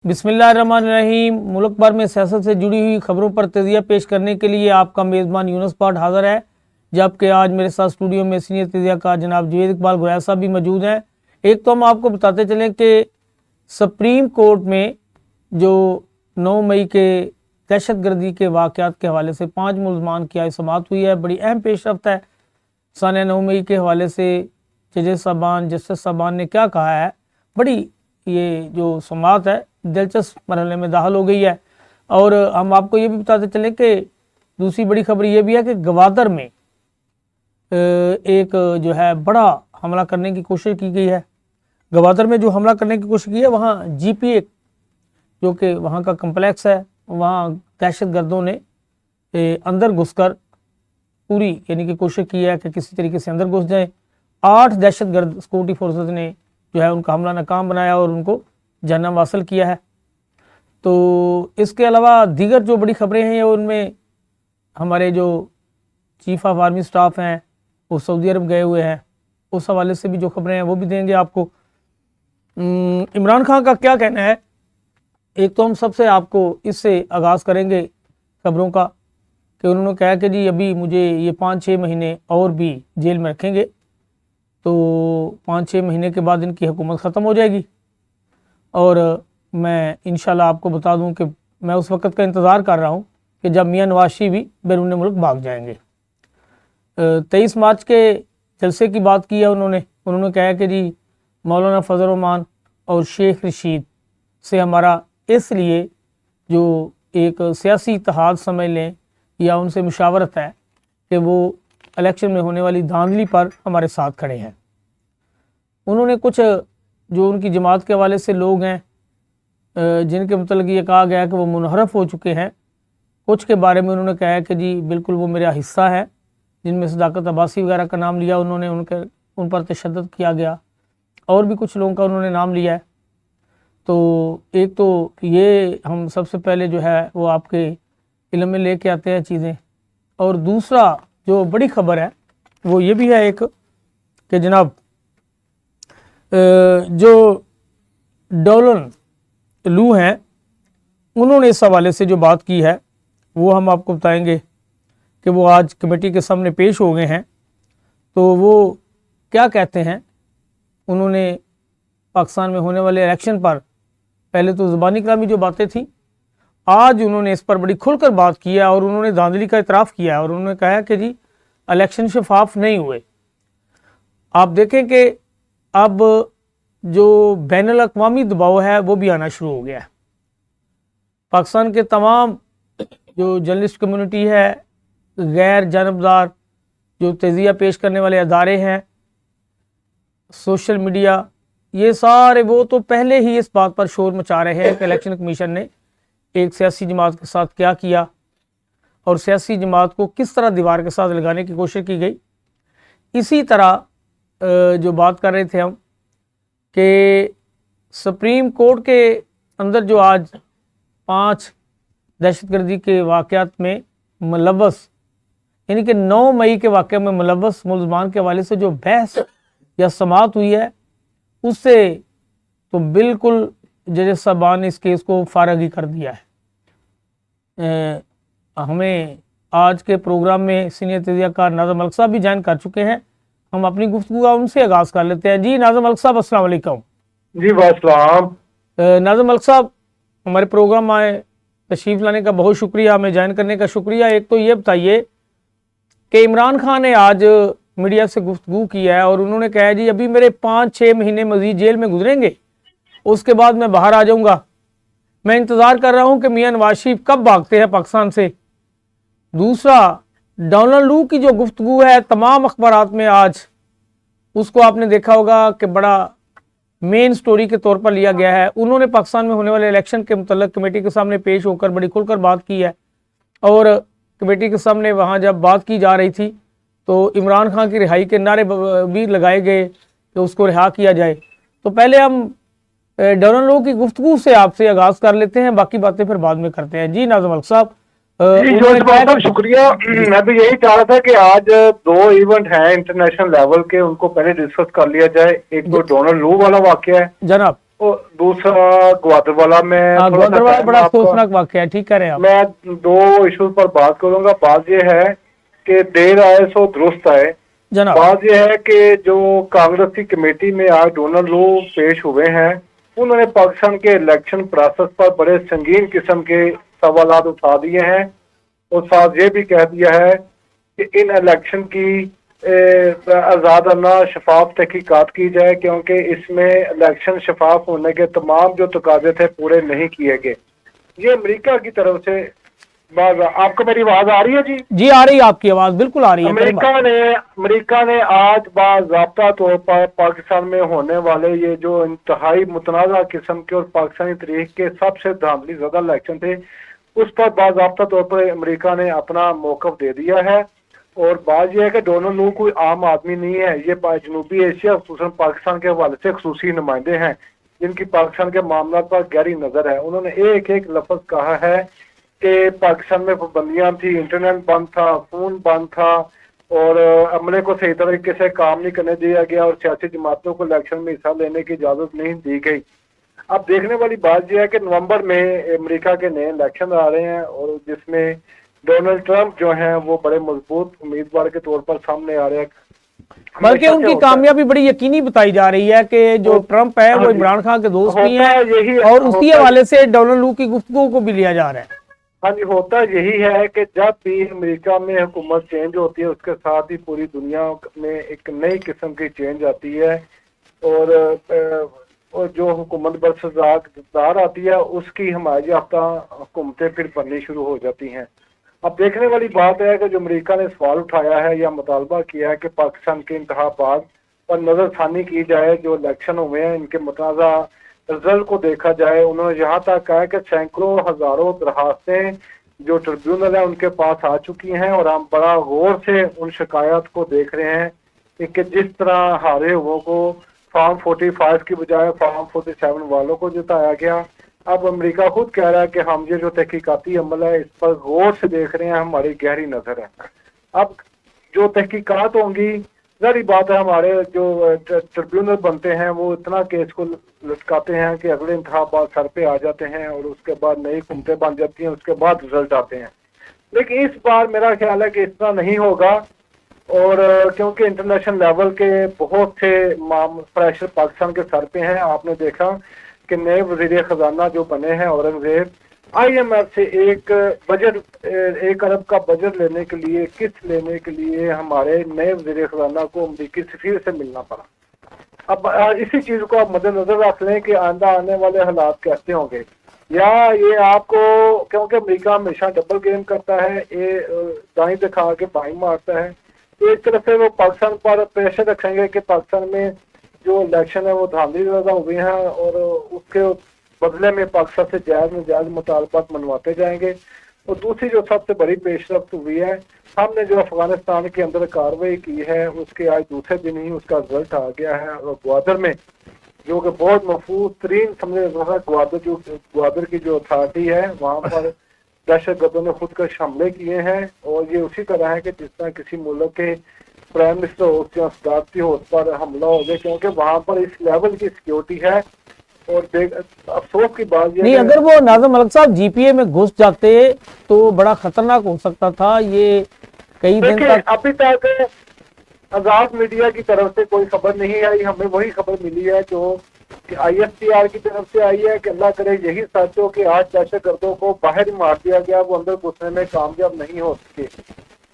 बिस्मिल्लाहिर्रहमानिर्रहीम। मुल्क भर में सियासत से जुड़ी हुई खबरों पर तजिया पेश करने के लिए आपका मेज़बान यूनुस पाठ हाज़िर है, जबकि आज मेरे साथ स्टूडियो में सीनियर तजियाकार जनाब जवेद इकबाल गुरैया साहब भी मौजूद हैं। एक तो हम आपको बताते चलें कि सुप्रीम कोर्ट में जो 9 मई के दहशत गर्दी के वाक़यात के हवाले से 5 मुलज़मान की आज समाअत हुई है। बड़ी अहम पेशरफ्त है। सन 9 मई के हवाले से जस्टिस साहबान ने क्या कहा है, बड़ी ये जो समाअत है दिलचस्प मरहले में दाखिल हो गई है। और हम आपको ये भी बताते चलें कि दूसरी बड़ी खबर ये भी है कि गवादर में एक जो है बड़ा हमला करने की कोशिश की गई है। गवादर में जो हमला करने की कोशिश की है, वहाँ GPA जो कि वहाँ का कम्प्लेक्स है, वहाँ दहशत गर्दों ने अंदर घुसकर पूरी यानी कि कोशिश की है कि किसी तरीके से अंदर घुस जाए। 8 दहशत गर्द सिक्योरिटी फोर्सेस ने जो है उनका हमला नाकाम बनाया और उनको जान हासिल किया है। तो इसके अलावा दीगर जो बड़ी खबरें हैं उनमें हमारे जो चीफ ऑफ आर्मी स्टाफ हैं वो सऊदी अरब गए हुए हैं, उस हवाले से भी जो खबरें हैं वो भी देंगे आपको। इमरान खान का क्या कहना है, एक तो हम सबसे आपको इससे आगाज़ करेंगे खबरों का कि उन्होंने कहा कि जी अभी मुझे ये 5-6 महीने और भी जेल में रखेंगे, तो 5-6 महीने के बाद इनकी हुकूमत ख़त्म हो जाएगी। और मैं इंशाल्लाह आपको बता दूं कि मैं उस वक़्त का इंतज़ार कर रहा हूं कि जब मियां नवाज शरीफ भी बैरून मुल्क भाग जाएंगे। 23 मार्च के जलसे की बात की है उन्होंने कहा कि जी मौलाना फजल रहमान और शेख रशीद से हमारा इसलिए जो एक सियासी इत्तेहाद समझ लें या उनसे मुशावरत है कि वो इलेक्शन में होने वाली धांधली पर हमारे साथ खड़े हैं। उन्होंने कुछ जो उनकी जमात के हवाले से लोग हैं जिनके मतलब ये कहा गया कि वो मुनहरफ हो चुके हैं, कुछ के बारे में उन्होंने कहा कि जी बिल्कुल वो मेरा हिस्सा है, जिनमें सदाकत अब्बासी वगैरह का नाम लिया उन्होंने, उन पर तशद्दुद किया गया, और भी कुछ लोगों का उन्होंने नाम लिया है। तो एक तो ये हम सबसे पहले जो है वो आपके इल्म में लेके आते हैं चीज़ें। और दूसरा जो बड़ी खबर है वो ये भी है एक कि जनाब जो डोलन लू हैं उन्होंने इस हवाले से जो बात की है वो हम आपको बताएंगे कि वो आज कमेटी के सामने पेश हो गए हैं। तो वो क्या कहते हैं, उन्होंने पाकिस्तान में होने वाले इलेक्शन पर पहले तो ज़ुबानी कलामी जो बातें थी, आज उन्होंने इस पर बड़ी खुलकर बात की है और उन्होंने धांधली का इतराफ़ किया है और उन्होंने कहा है कि जी इलेक्शन शफाफ नहीं हुए। आप देखें कि अब जो बैनुल अक़वामी दबाव है वो भी आना शुरू हो गया है। पाकिस्तान के तमाम जो जर्नलिस्ट कम्युनिटी है, गैर जानबदार जो तज़िया पेश करने वाले अदारे हैं, सोशल मीडिया, ये सारे वो तो पहले ही इस बात पर शोर मचा रहे हैं कि इलेक्शन कमीशन ने एक सियासी जमात के साथ क्या किया और सियासी जमात को किस तरह दीवार के साथ लगाने की कोशिश की गई। इसी तरह जो बात कर रहे थे हम कि सुप्रीम कोर्ट के अंदर जो आज 5 दहशतगर्दी के वाक़यात में मुलव्वस यानी कि 9 मई के वाक़े में मुलव्वस मुलज़मान के हवाले से जो बहस या समाअत हुई है, उससे तो बिल्कुल जज साहबान ने इस केस को फारग ही कर दिया है। हमें आज के प्रोग्राम में सीनियर तजियाकार नाज़िम मलिक साहब भी ज्वाइन कर चुके हैं। हम अपनी गुफ्तगू का उनसे आगाज़ कर लेते हैं। जी नाज़िम मलिक साहब, अस्सलाम वालेकुम। जी वास्सलाम। नाज़िम मलिक साहब, हमारे प्रोग्राम आए, तशरीफ़ लाने का बहुत शुक्रिया, हमें ज्वाइन करने का शुक्रिया। एक तो ये बताइए कि इमरान खान ने आज मीडिया से गुफ्तगू की है और उन्होंने कहा जी अभी मेरे 5-6 महीने मज़ीद जेल में गुजरेंगे, उसके बाद मैं बाहर आ जाऊँगा। मैं इंतज़ार कर रहा हूँ कि मियां नवाज शरीफ कब भागते हैं पाकिस्तान से। दूसरा, डोनाल्ड लू की जो गुफ्तगू है तमाम अखबारात में आज, उसको आपने देखा होगा कि बड़ा मेन स्टोरी के तौर पर लिया गया है। उन्होंने पाकिस्तान में होने वाले इलेक्शन के मुतल्लिक़ कमेटी के सामने पेश होकर बड़ी खुलकर बात की है और कमेटी के सामने वहाँ जब बात की जा रही थी तो इमरान खान की रिहाई के नारे भी लगाए गए कि उसको रिहा किया जाए। तो पहले हम डोनाल्ड लू की गुफ्तगू से आपसे आगाज़ कर लेते हैं, बाकी बातें फिर बाद में करते हैं। जी नाज़िम मलिक साहब, शुक्रिया। मैं भी यही चाह रहा था कि आज 2 इवेंट हैं इंटरनेशनल लेवल के, उनको पहले डिस्कस कर लिया जाए। एक तो डोनाल्ड लू वाला वाकया है जनाब, और दूसरा ग्वादरवाला में हाँ, थोड़ा सा ग्वादरवाला टाइम बड़ा आपका, अफसोसनाक वाकया है, ठीक कह रहे हैं आप। मैं दो इश्यूज पर बात करूंगा। बात यह है कि देर आए सो दुरुस्त आए। जनाब बात यह है कि जो कांग्रेस की कमेटी में आज डोनाल्ड लो पेश हुए हैं, उन्होंने पाकिस्तान के इलेक्शन प्रोसेस पर बड़े संगीन किस्म के सवाल उठा दिए हैं और साथ ये भी कह दिया है कि इन इलेक्शन की आज़ादाना शफाफ तहकीकात की जाए, क्योंकि इसमें इलेक्शन शफाफ होने के तमाम जो तकाजे थे पूरे नहीं किए गए। ये अमेरिका की तरफ से आपको मेरी आवाज आ रही है जी? जी आ रही है आपकी आवाज, बिल्कुल आ रही है। करीब अमेरिका ने आज बाज़ाब्ता तौर पर पाकिस्तान में होने वाले ये जो इंतहाई मुतनाज़ा किस्म के और पाकिस्तानी तरीक के सबसे धांधली ज़्यादा इलेक्शन थे, उस पर बाज़ाब्ता तौर पर अमेरिका ने अपना मौक़िफ़ दे दिया है। और बात यह है कि डोनाल्ड लो कोई आम आदमी नहीं है, ये जनूबी एशिया खुसूसन पाकिस्तान के हवाले से खसूसी नुमाइंदे हैं जिनकी पाकिस्तान के मामला पर गहरी नज़र है। उन्होंने एक एक लफ्ज़ कहा है कि पाकिस्तान में पाबंदियां थी, इंटरनेट बंद था, फोन बंद था और अमले को सही तरीके से काम नहीं करने दिया गया और सियासी जमातों को इलेक्शन में हिस्सा लेने की इजाज़त नहीं दी गई। अब देखने वाली बात यह है कि नवंबर में अमेरिका के नए इलेक्शन आ रहे हैं और जिसमें डोनाल्ड ट्रंप जो हैं वो बड़े मजबूत उम्मीदवार के तौर पर सामने आ रहे हैं। बल्कि उनकी कामयाबी बड़ी यकीनी बताई जा रही है कि जो ट्रंप है वो इमरान खान के दोस्त भी हैं और उसी हवाले से डोनाल्ड लो की गुफ्तगू को भी लिया जा रहा है। हाँ जी, होता यही है कि जब भी अमेरिका में हुकूमत चेंज होती है उसके साथ ही पूरी दुनिया में एक नई किस्म की चेंज आती है और जो हुकूमत बरसदार आती है उसकी हमायत याफ्ता हुकूमतें फिर बननी शुरू हो जाती हैं। अब देखने वाली बात है कि जो अमेरिका ने सवाल उठाया है या मुतालबा किया है कि पाकिस्तान के इंतखाबात पर नज़रसानी की जाए, जो इलेक्शन हुए हैं इनके मुतनाज़ा रिजल्ट को देखा जाए। उन्होंने यहाँ तक कहा कि सैकड़ों हज़ारों दरखास्तें जो ट्रिब्यूनल है उनके पास आ चुकी हैं और हम बड़ा गौर से उन शिकायत को देख रहे हैं कि जिस तरह हारे हुओं को फॉर्म 45 की बजाय फॉर्म 47 वालों को जिताया गया। अब अमेरिका खुद कह रहा है कि हम ये जो तहकीकाती अमल है इस पर गौर से देख रहे हैं, हमारी गहरी नज़र है। अब जो तहकीकात होंगी, जारी बात है हमारे जो ट्रिब्यूनल बनते हैं वो इतना केस को लटकाते हैं कि अगले इंतखाबात सर पे आ जाते हैं और उसके बाद नई हुकूमतें बन जाती हैं, उसके बाद रिजल्ट आते हैं। लेकिन इस बार मेरा ख्याल है कि इतना नहीं होगा और क्योंकि इंटरनेशनल लेवल के बहुत से प्रेशर पाकिस्तान के सर पे हैं। आपने देखा कि नए वज़ीर ख़जाना जो बने हैं औरंगजेब, IMF से एक अरब का बजट लेने के लिए, किस्त लेने के लिए हमारे नए वज़ीर ख़जाना को अमरीकी सफीर से मिलना पड़ा। अब इसी चीज़ को आप मद्देनजर रख लें कि आंदा आने वाले हालात कैसे होंगे। या ये आपको, क्योंकि अमेरिका हमेशा डबल गेम करता है, ये दाएं दिखा के बाएं मारता है। एक तरफ से वो पाकिस्तान पर प्रेशर रखेंगे कि पाकिस्तान में जो इलेक्शन है वो धांधली ज़्यादा हुई हैं और उसके बदले में पाकिस्तान से जायज़ नाजायज़ मुतालबात मनवाते जाएंगे। और दूसरी जो सबसे बड़ी पेशरफ्त हुई है, हमने जो अफगानिस्तान के अंदर कार्रवाई की है उसके आज दूसरे दिन ही उसका रिजल्ट आ गया है और ग्वादर में जो कि बहुत महफूज तरीन समझे ग्वादर की जो अथॉरिटी है वहाँ पर दहशत गर्दों ने खुदकश हमले किए हैं। और ये उसी तरह है कि जिस तरह किसी मुल्क के प्राइम मिनिस्टर होस्ट या सदारती होस्ट पर हमला हो गया, क्योंकि वहाँ पर इस लेवल की सिक्योरिटी है। और अफसोस की बात ये नहीं, अगर वो नाज़िम मलिक साहब GPA में घुस जाते तो बड़ा खतरनाक हो सकता था। ये कई दिन तक अभी तक आजाद मीडिया की तरफ से कोई खबर नहीं आई। हमें वही खबर मिली है जो कि ISPR की तरफ से आई है कि अल्लाह करे यही सच हो कि आज दहशत गर्दों को बाहर ही मार दिया गया, वो अंदर घुसने में कामयाब नहीं हो सके।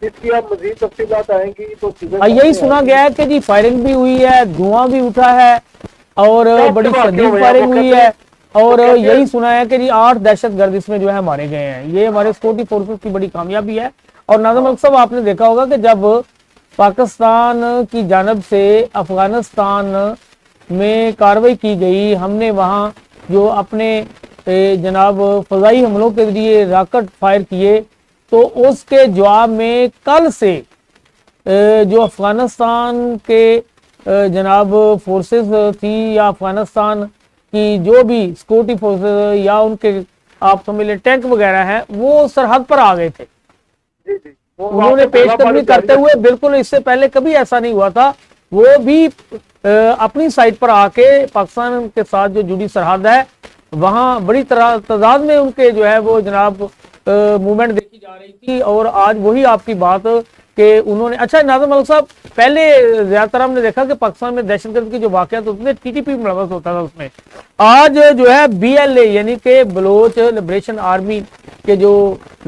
इसकी अब मजीद तफसीलात आएंगी तो यही सुना गया है कि जी फायरिंग भी हुई है, धुआं भी उठा है और बड़ी शदीद फायरिंग हुई है और यही सुना है कि जी 8 दहशतगर्द इसमें जो है मारे गए हैं। ये हमारे सिक्योरिटी फोर्सेस की बड़ी कामयाबी है। और नाज़िम मलिक साहब आपने देखा होगा कि जब पाकिस्तान की जानब से अफगानिस्तान में कार्रवाई की गई, हमने वहाँ जो अपने जनाब फ़ज़ाई हमलों के जरिए रॉकेट फायर किए, तो उसके जवाब में कल से जो अफगानिस्तान के जनाब फोर्सेस थी या अफगानिस्तान की जो भी सिक्योरिटी फोर्सेस या उनके आप समझ लें टैंक वगैरह हैं, वो सरहद पर आ गए थे। उन्होंने पेशकदमी करते हुए, बिल्कुल इससे पहले कभी ऐसा नहीं हुआ था, वो भी अपनी साइड पर आके पाकिस्तान के साथ जो जुड़ी सरहद है वहाँ बड़ी तादाद में उनके जो है वो जनाब मूवमेंट देखी जा रही थी। और आज वही आपकी बात कि उन्होंने, अच्छा नाज़िम मलिक साहब, पहले ज़्यादातर हमने देखा कि पाकिस्तान में दहशतगर्द की जो वाक़यात होते थे टीटीपी मुलव्वस होता था उसमें। आज जो है BLA यानी कि बलोच लिबरेशन आर्मी के जो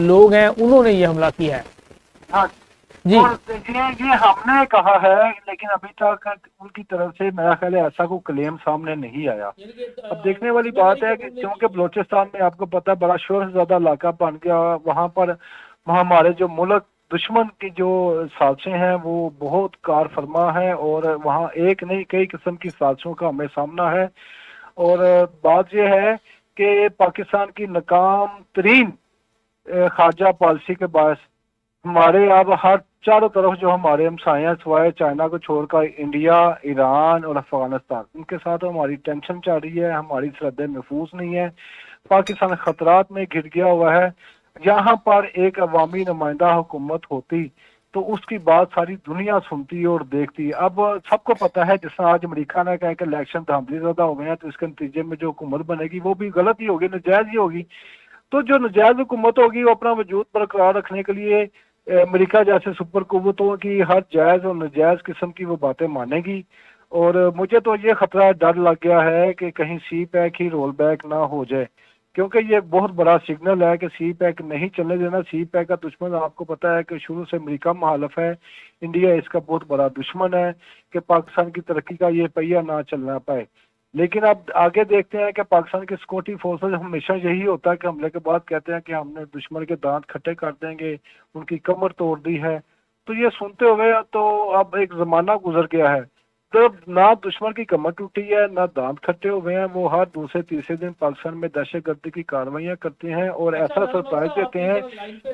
लोग हैं उन्होंने ये हमला किया है। हाँ जी और ये हमने कहा है, लेकिन अभी तक उनकी तरफ से मेरा ख्याल है ऐसा कोई क्लेम सामने नहीं आया। अब देखने वाली बात है कि क्योंकि बलोचिस्तान में आपको पता है बड़ा शोर ज़्यादा इलाका बन गया, वहाँ पर हमारे जो मुल्क दुश्मन की जो साजिशें हैं वो बहुत कार फरमा है और वहाँ एक नहीं कई किस्म की साजिशों का हमें सामना है। और बात यह है कि पाकिस्तान की नाकाम तरीन खारजा पॉलिसी के बायस हमारे अब हर चारों तरफ जो हमारे हमसाए हैं सिवाय चाइना को छोड़कर इंडिया, ईरान और अफगानिस्तान, उनके साथ हमारी टेंशन चल रही है, हमारी सरहदें महफूज नहीं है, पाकिस्तान खतरात में घिर गया हुआ है। यहाँ पर एक अवामी नुमाइंदा हुकूमत होती तो उसकी बात सारी दुनिया सुनती और देखती। अब सबको पता है जिस तरह आज अमेरिका ने कहा कि इलेक्शन धांधली ज़्यादा हो गए हैं तो इसके नतीजे में जो हुकूमत बनेगी वो भी गलत ही होगी, नजायज़ ही होगी। तो जो नजायज़ हुकूमत होगी वो अपना वजूद बरकरार रखने के लिए अमेरिका जैसे सुपर कुव्वतों की हर जायज़ और नजायज़ किस्म की वो बातें मानेगी। और मुझे तो ये खतरा डर लग गया है कि कहीं CPEC ही रोल बैक ना हो जाए, क्योंकि ये बहुत बड़ा सिग्नल है कि CPEC नहीं चलने देना। CPEC का दुश्मन आपको पता है कि शुरू से अमेरिका मुखालिफ है, इंडिया इसका बहुत बड़ा दुश्मन है कि पाकिस्तान की तरक्की का ये पहिया ना चलना पाए। लेकिन अब आगे देखते हैं कि पाकिस्तान के सिक्योरिटी फोर्सेस हमेशा यही होता है कि हमले के बाद कहते हैं कि हमने दुश्मन के दांत खट्टे कर देंगे, उनकी कमर तोड़ दी है। तो ये सुनते हुए तो अब एक ज़माना गुजर गया है, तो ना दुश्मन की कमर टूटी है ना दांत खट्टे हुए हैं। वो हर दूसरे तीसरे दिन पाकिस्तान में दहशतगर्दी की कार्रवाइयाँ करते हैं और ऐसा सरप्राइज देते हैं।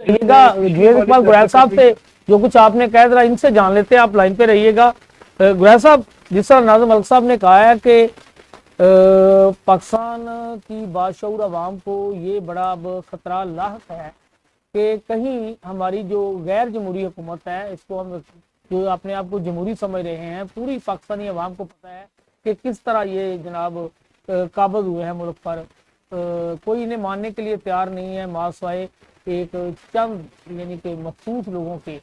जुनैद इकबाल गुरैल साहब से जो कुछ आपने कहा जरा इनसे जान लेते हैं, आप लाइन पे रहिएगा। गुरैल साहब, जिस तरह नाज़िम मलिक साहब ने कहा है कि पाकिस्तान की बाशऊर अवाम को ये बड़ा अब खतरा लाहक है कि कहीं हमारी जो गैर जमहूरी हुकूमत है, इसको हम जो अपने आप को जमहूरी समझ रहे हैं, पूरी पाकिस्तानी अवाम को पता है कि किस तरह ये जनाब काबज़ हुए हैं मुल्क पर। कोई इन्हें मानने के लिए तैयार नहीं है मासवाए एक चंद यानी कि मखसूस लोगों के।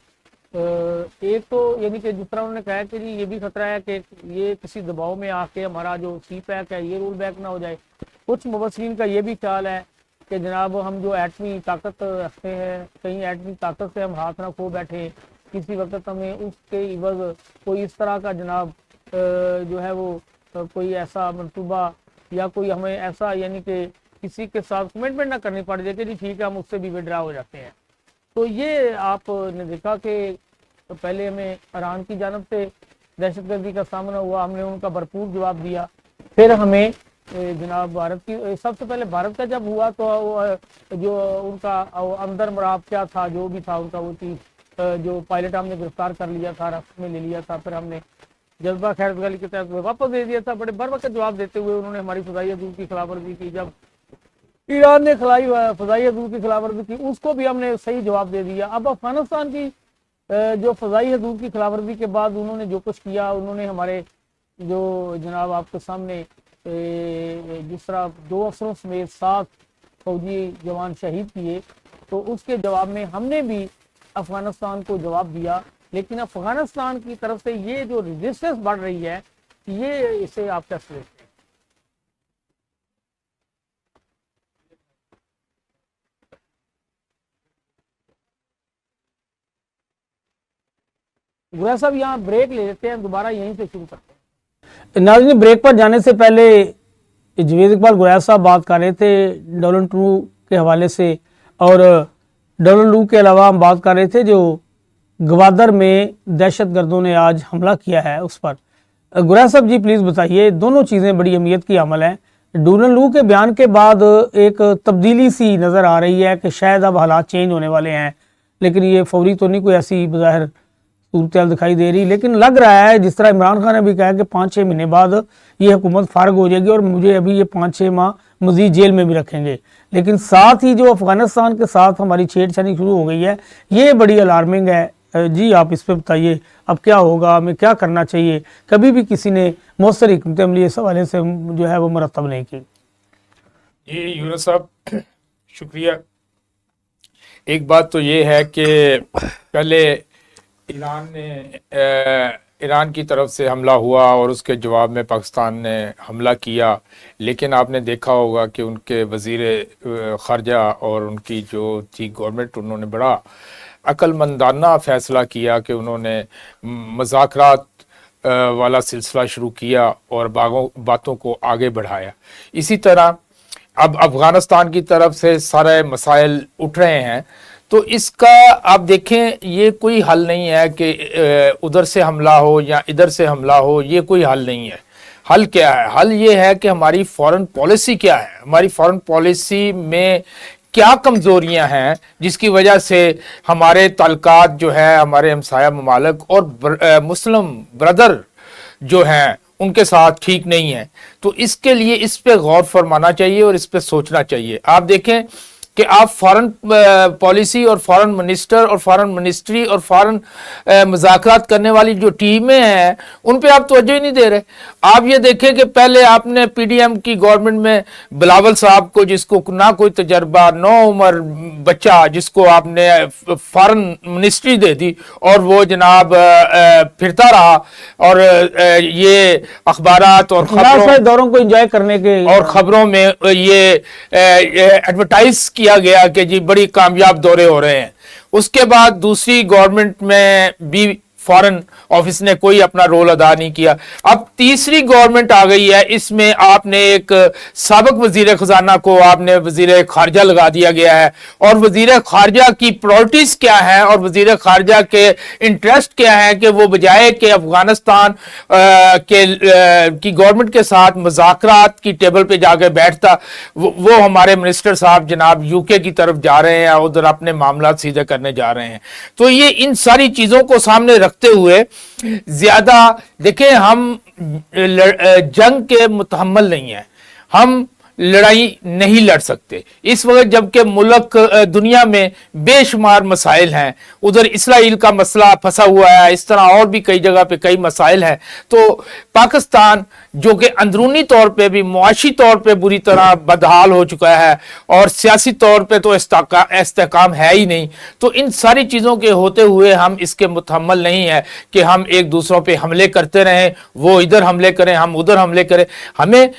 एक तो यानी कि जिस तरह उन्होंने कहा कि जी ये भी खतरा है कि ये किसी दबाव में आके हमारा जो CPEC है ये रोल बैक ना हो जाए। कुछ मुबस्सिरीन का ये भी ख्याल है कि जनाब हम जो एटमी ताकत रखते हैं, कहीं एटमी ताकत से हम हाथ ना खो बैठे, किसी वक्त हमें उसके इवज़ कोई इस तरह का जनाब जो है वो कोई ऐसा मनसूबा या कोई हमें ऐसा यानी कि किसी के साथ कमिटमेंट ना करनी पड़ जाए कि जी ठीक है हम उससे भी विड्रा हो जाते हैं। तो ये आपने देखा कि पहले हमें ईरान की जानब से दहशतगर्दी का सामना हुआ, हमने उनका भरपूर जवाब दिया। फिर हमें जनाब भारत की, सबसे पहले भारत का जब हुआ तो जो उनका अंदर मराब क्या था, जो भी था उनका, वो चीज़ जो पायलट हमने गिरफ्तार कर लिया था, रास्ते में ले लिया था, फिर हमने जज्बा खैर गली के तहत वापस दे दिया था। बड़े बर वक्त जवाब देते हुए उन्होंने हमारी फ़ज़ाई हदूद की खिलाफवर्जी की। जब ईरान ने फ़ज़ाई हदूद की खिलाफवर्जी की उसको भी हमने सही जवाब दे दिया। अब अफगानिस्तान की जो फ़ज़ाई हदूद की खिलाफवर्जी के बाद उन्होंने जो कुछ किया, उन्होंने हमारे जो जनाब आपके सामने जिस तरह 2 अफसरों समेत 7 फौजी जवान शहीद किए, तो उसके जवाब में हमने भी अफगानिस्तान को जवाब दिया। लेकिन अफगानिस्तान की तरफ से ये जो रेजिस्टेंस बढ़ रही है, ये इसे आप कैसे लेते हैं? गुरैल साहब यहाँ ब्रेक ले लेते हैं, दोबारा यहीं से शुरू करते हैं। नाज़रीन, ब्रेक पर जाने से पहले जुनैद इकबाल गुरैल साहब बात कर रहे थे डोनाल्ड ट्रम्प के हवाले से, और डोनाल्ड ट्रम्प के अलावा हम बात कर रहे थे जो गवादर में दहशतगर्दों ने आज हमला किया है उस पर। गुरैल साहब जी प्लीज़ बताइए, दोनों चीज़ें बड़ी अहमियत की अमल है। डोनाल्ड ट्रम्प के बयान के बाद एक तब्दीली सी नज़र आ रही है कि शायद अब हालात चेंज होने वाले हैं, लेकिन ये फौरी तो नहीं कोई ऐसी बज़ाहिर सूरत दिखाई दे रही, लेकिन लग रहा है जिस तरह इमरान खान ने भी कहा कि 5-6 महीने बाद ये हुकूमत फारग हो जाएगी और मुझे अभी ये 5-6 माह मजीद जेल में भी रखेंगे। लेकिन साथ ही जो अफगानिस्तान के साथ हमारी छेड़छाड़ी शुरू हो गई है, ये बड़ी अलार्मिंग है। जी आप इस पे बताइए, अब क्या होगा, हमें क्या करना चाहिए? कभी भी किसी ने मौसर हिकमत अमली इस हवाले से जो है वो मरतब नहीं की। जी यूनुस साहब, शुक्रिया। एक बात तो ये है कि पहले ईरान की तरफ से हमला हुआ और उसके जवाब में पाकिस्तान ने हमला किया, लेकिन आपने देखा होगा कि उनके वज़ीर ख़ारजा और उनकी जो थी गवर्नमेंट, उन्होंने बड़ा अक्लमंदाना फ़ैसला किया कि उन्होंने मुज़ाकरात वाला सिलसिला शुरू किया और बातों को आगे बढ़ाया। इसी तरह अब अफ़गानिस्तान की तरफ से सारे मसाइल उठ रहे हैं, तो इसका आप देखें ये कोई हल नहीं है कि उधर से हमला हो या इधर से हमला हो, ये कोई हल नहीं है। हल क्या है? हल ये है कि हमारी फॉरेन पॉलिसी क्या है, हमारी फॉरेन पॉलिसी में क्या कमज़ोरियां हैं जिसकी वजह से हमारे ताल्लुकात जो है हमारे हमसाया ममालिक और मुस्लिम ब्रदर जो हैं उनके साथ ठीक नहीं है। तो इसके लिए इस पे गौर फरमाना चाहिए और इस पे सोचना चाहिए। आप देखें कि आप फॉरेन पॉलिसी और फॉरेन मिनिस्टर और फॉरेन मिनिस्ट्री और फॉरेन मुज़ाकरात करने वाली जो टीमें हैं उन पे आप तवज्जो ही नहीं दे रहे। आप ये देखें कि पहले आपने पीडीएम की गवर्नमेंट में बिलावल साहब को, जिसको ना कोई तजर्बा, नौ उम्र बच्चा, जिसको आपने फॉरेन मिनिस्ट्री दे दी और वो जनाब फिरता रहा और ये अखबारात और दौरों को एंजॉय करने के और खबरों में ये एडवर्टाइज किया गया कि जी बड़ी कामयाब दौरे हो रहे हैं। उसके बाद दूसरी गवर्नमेंट में भी फॉरेन ऑफिस ने कोई अपना रोल अदा नहीं किया। अब तीसरी गवर्नमेंट आ गई है, इसमें आपने एक साबिक वजीर खजाना को आपने वजीर खारजा लगा दिया गया है और वजीर खारजा की प्रायोरिटीज क्या है और वजीर खारजा के इंटरेस्ट क्या है कि वो बजाय कि अफगानिस्तान की गवर्नमेंट के साथ मुज़ाकरात की टेबल पे जाके बैठता, वो हमारे मिनिस्टर साहब जनाब यूके की तरफ जा रहे हैं, उधर अपने मामला सीधे करने जा रहे हैं। तो ये इन सारी चीजों को सामने रखते हुए ज्यादा देखें, हम जंग के मुतहम्मल नहीं है, हम लड़ाई नहीं लड़ सकते इस वक्त, जबकि मुल्क दुनिया में बेशुमार मसाइल हैं। उधर इसराइल का मसला फंसा हुआ है, इस तरह और भी कई जगह पे कई मसाइल हैं। तो पाकिस्तान जो कि अंदरूनी तौर पे भी मुआशी तौर पे बुरी तरह बदहाल हो चुका है और सियासी तौर पे तो इस्तेकाम है ही नहीं, तो इन सारी चीज़ों के होते हुए हम इसके मुतहम्मल नहीं है कि हम एक दूसरों पे हमले करते रहें, वो इधर हमले करें हम उधर हमले करें। हमें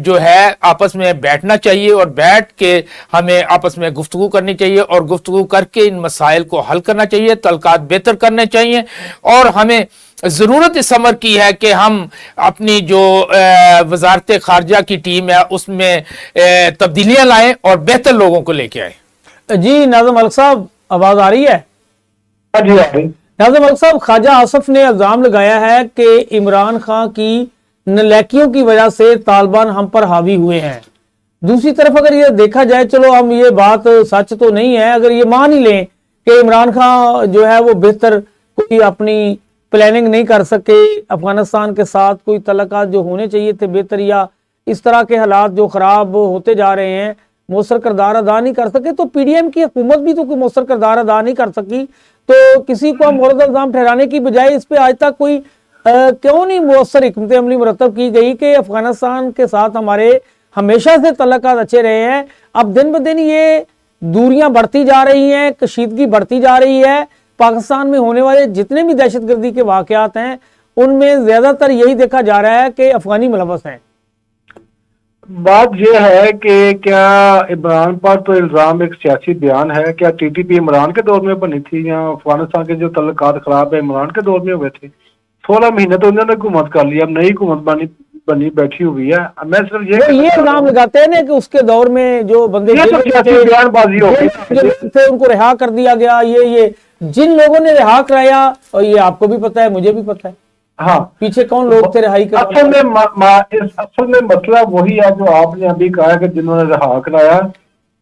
जो है आपस में बैठना चाहिए और बैठ के हमें आपस में गुफ्तगू करनी चाहिए और गुफ्तगू करके इन मसाइल को हल करना चाहिए, तलकात बेहतर करने चाहिए। और हमें ज़रूरत इस अमर की है कि हम अपनी जो वजारत खारजा की टीम है उसमें तब्दीलियां लाएं और बेहतर लोगों को लेके आए। जी नाज़िम मलिक साहब, आवाज़ आ रही है? जी आ रही। नाज़िम मलिक साहब, ख्वाजा आसफ ने इल्ज़ाम लगाया है कि इमरान खान की नलैकियों की वजह से तालिबान हम पर हावी हुए हैं। दूसरी तरफ अगर ये देखा जाए, चलो हम ये बात सच तो नहीं है, अगर ये मान ही लें कि इमरान खान जो है वो बेहतर कोई अपनी प्लानिंग नहीं कर सके, अफगानिस्तान के साथ कोई तल्लुकात जो होने चाहिए थे बेहतर, या इस तरह के हालात जो खराब होते जा रहे हैं मौसर किरदार अदा नहीं कर सके, तो पीडीएम की हुकूमत भी तो कोई मौसर किरदार अदा नहीं कर सकी। तो किसी को मोरद इल्ज़ाम ठहराने की बजाय इस पे आज तक कोई क्यों नहीं मौसर हिकमत अमली मुरतब की गई कि अफगानिस्तान के साथ हमारे हमेशा से तल्लुकात अच्छे रहे हैं। अब दिन ब दिन ये दूरियां बढ़ती जा रही हैं, कशीदगी बढ़ती जा रही है। पाकिस्तान में होने वाले जितने भी दहशतगर्दी के वाकयात हैं उनमें ज्यादातर यही देखा जा रहा है कि अफगानी मुलव्वस हैं। बात यह है कि क्या इमरान पर तो इल्ज़ाम एक सियासी बयान है, क्या टीटीपी इमरान के दौर में बनी थी या अफगानिस्तान के जो तल्लुकात खराब है इमरान के दौर में हुए थे? 16 महीने तो उन्होंने हुकूमत कर लिया, अब नई हुकूमत बनी बैठी हुई है। मैं सिर्फ ये इल्जाम लगाते हैं ना कि उसके दौर में जो बंदे बयानबाजी थे उनको रिहा कर दिया गया। ये जिन लोगों ने रिहा कराया, और ये आपको भी पता है मुझे भी पता है, हाँ पीछे कौन लोग थे रिहाई कर। असल में मसला वही है जो आपने अभी कहा कि जिन्होंने रिहा कराया।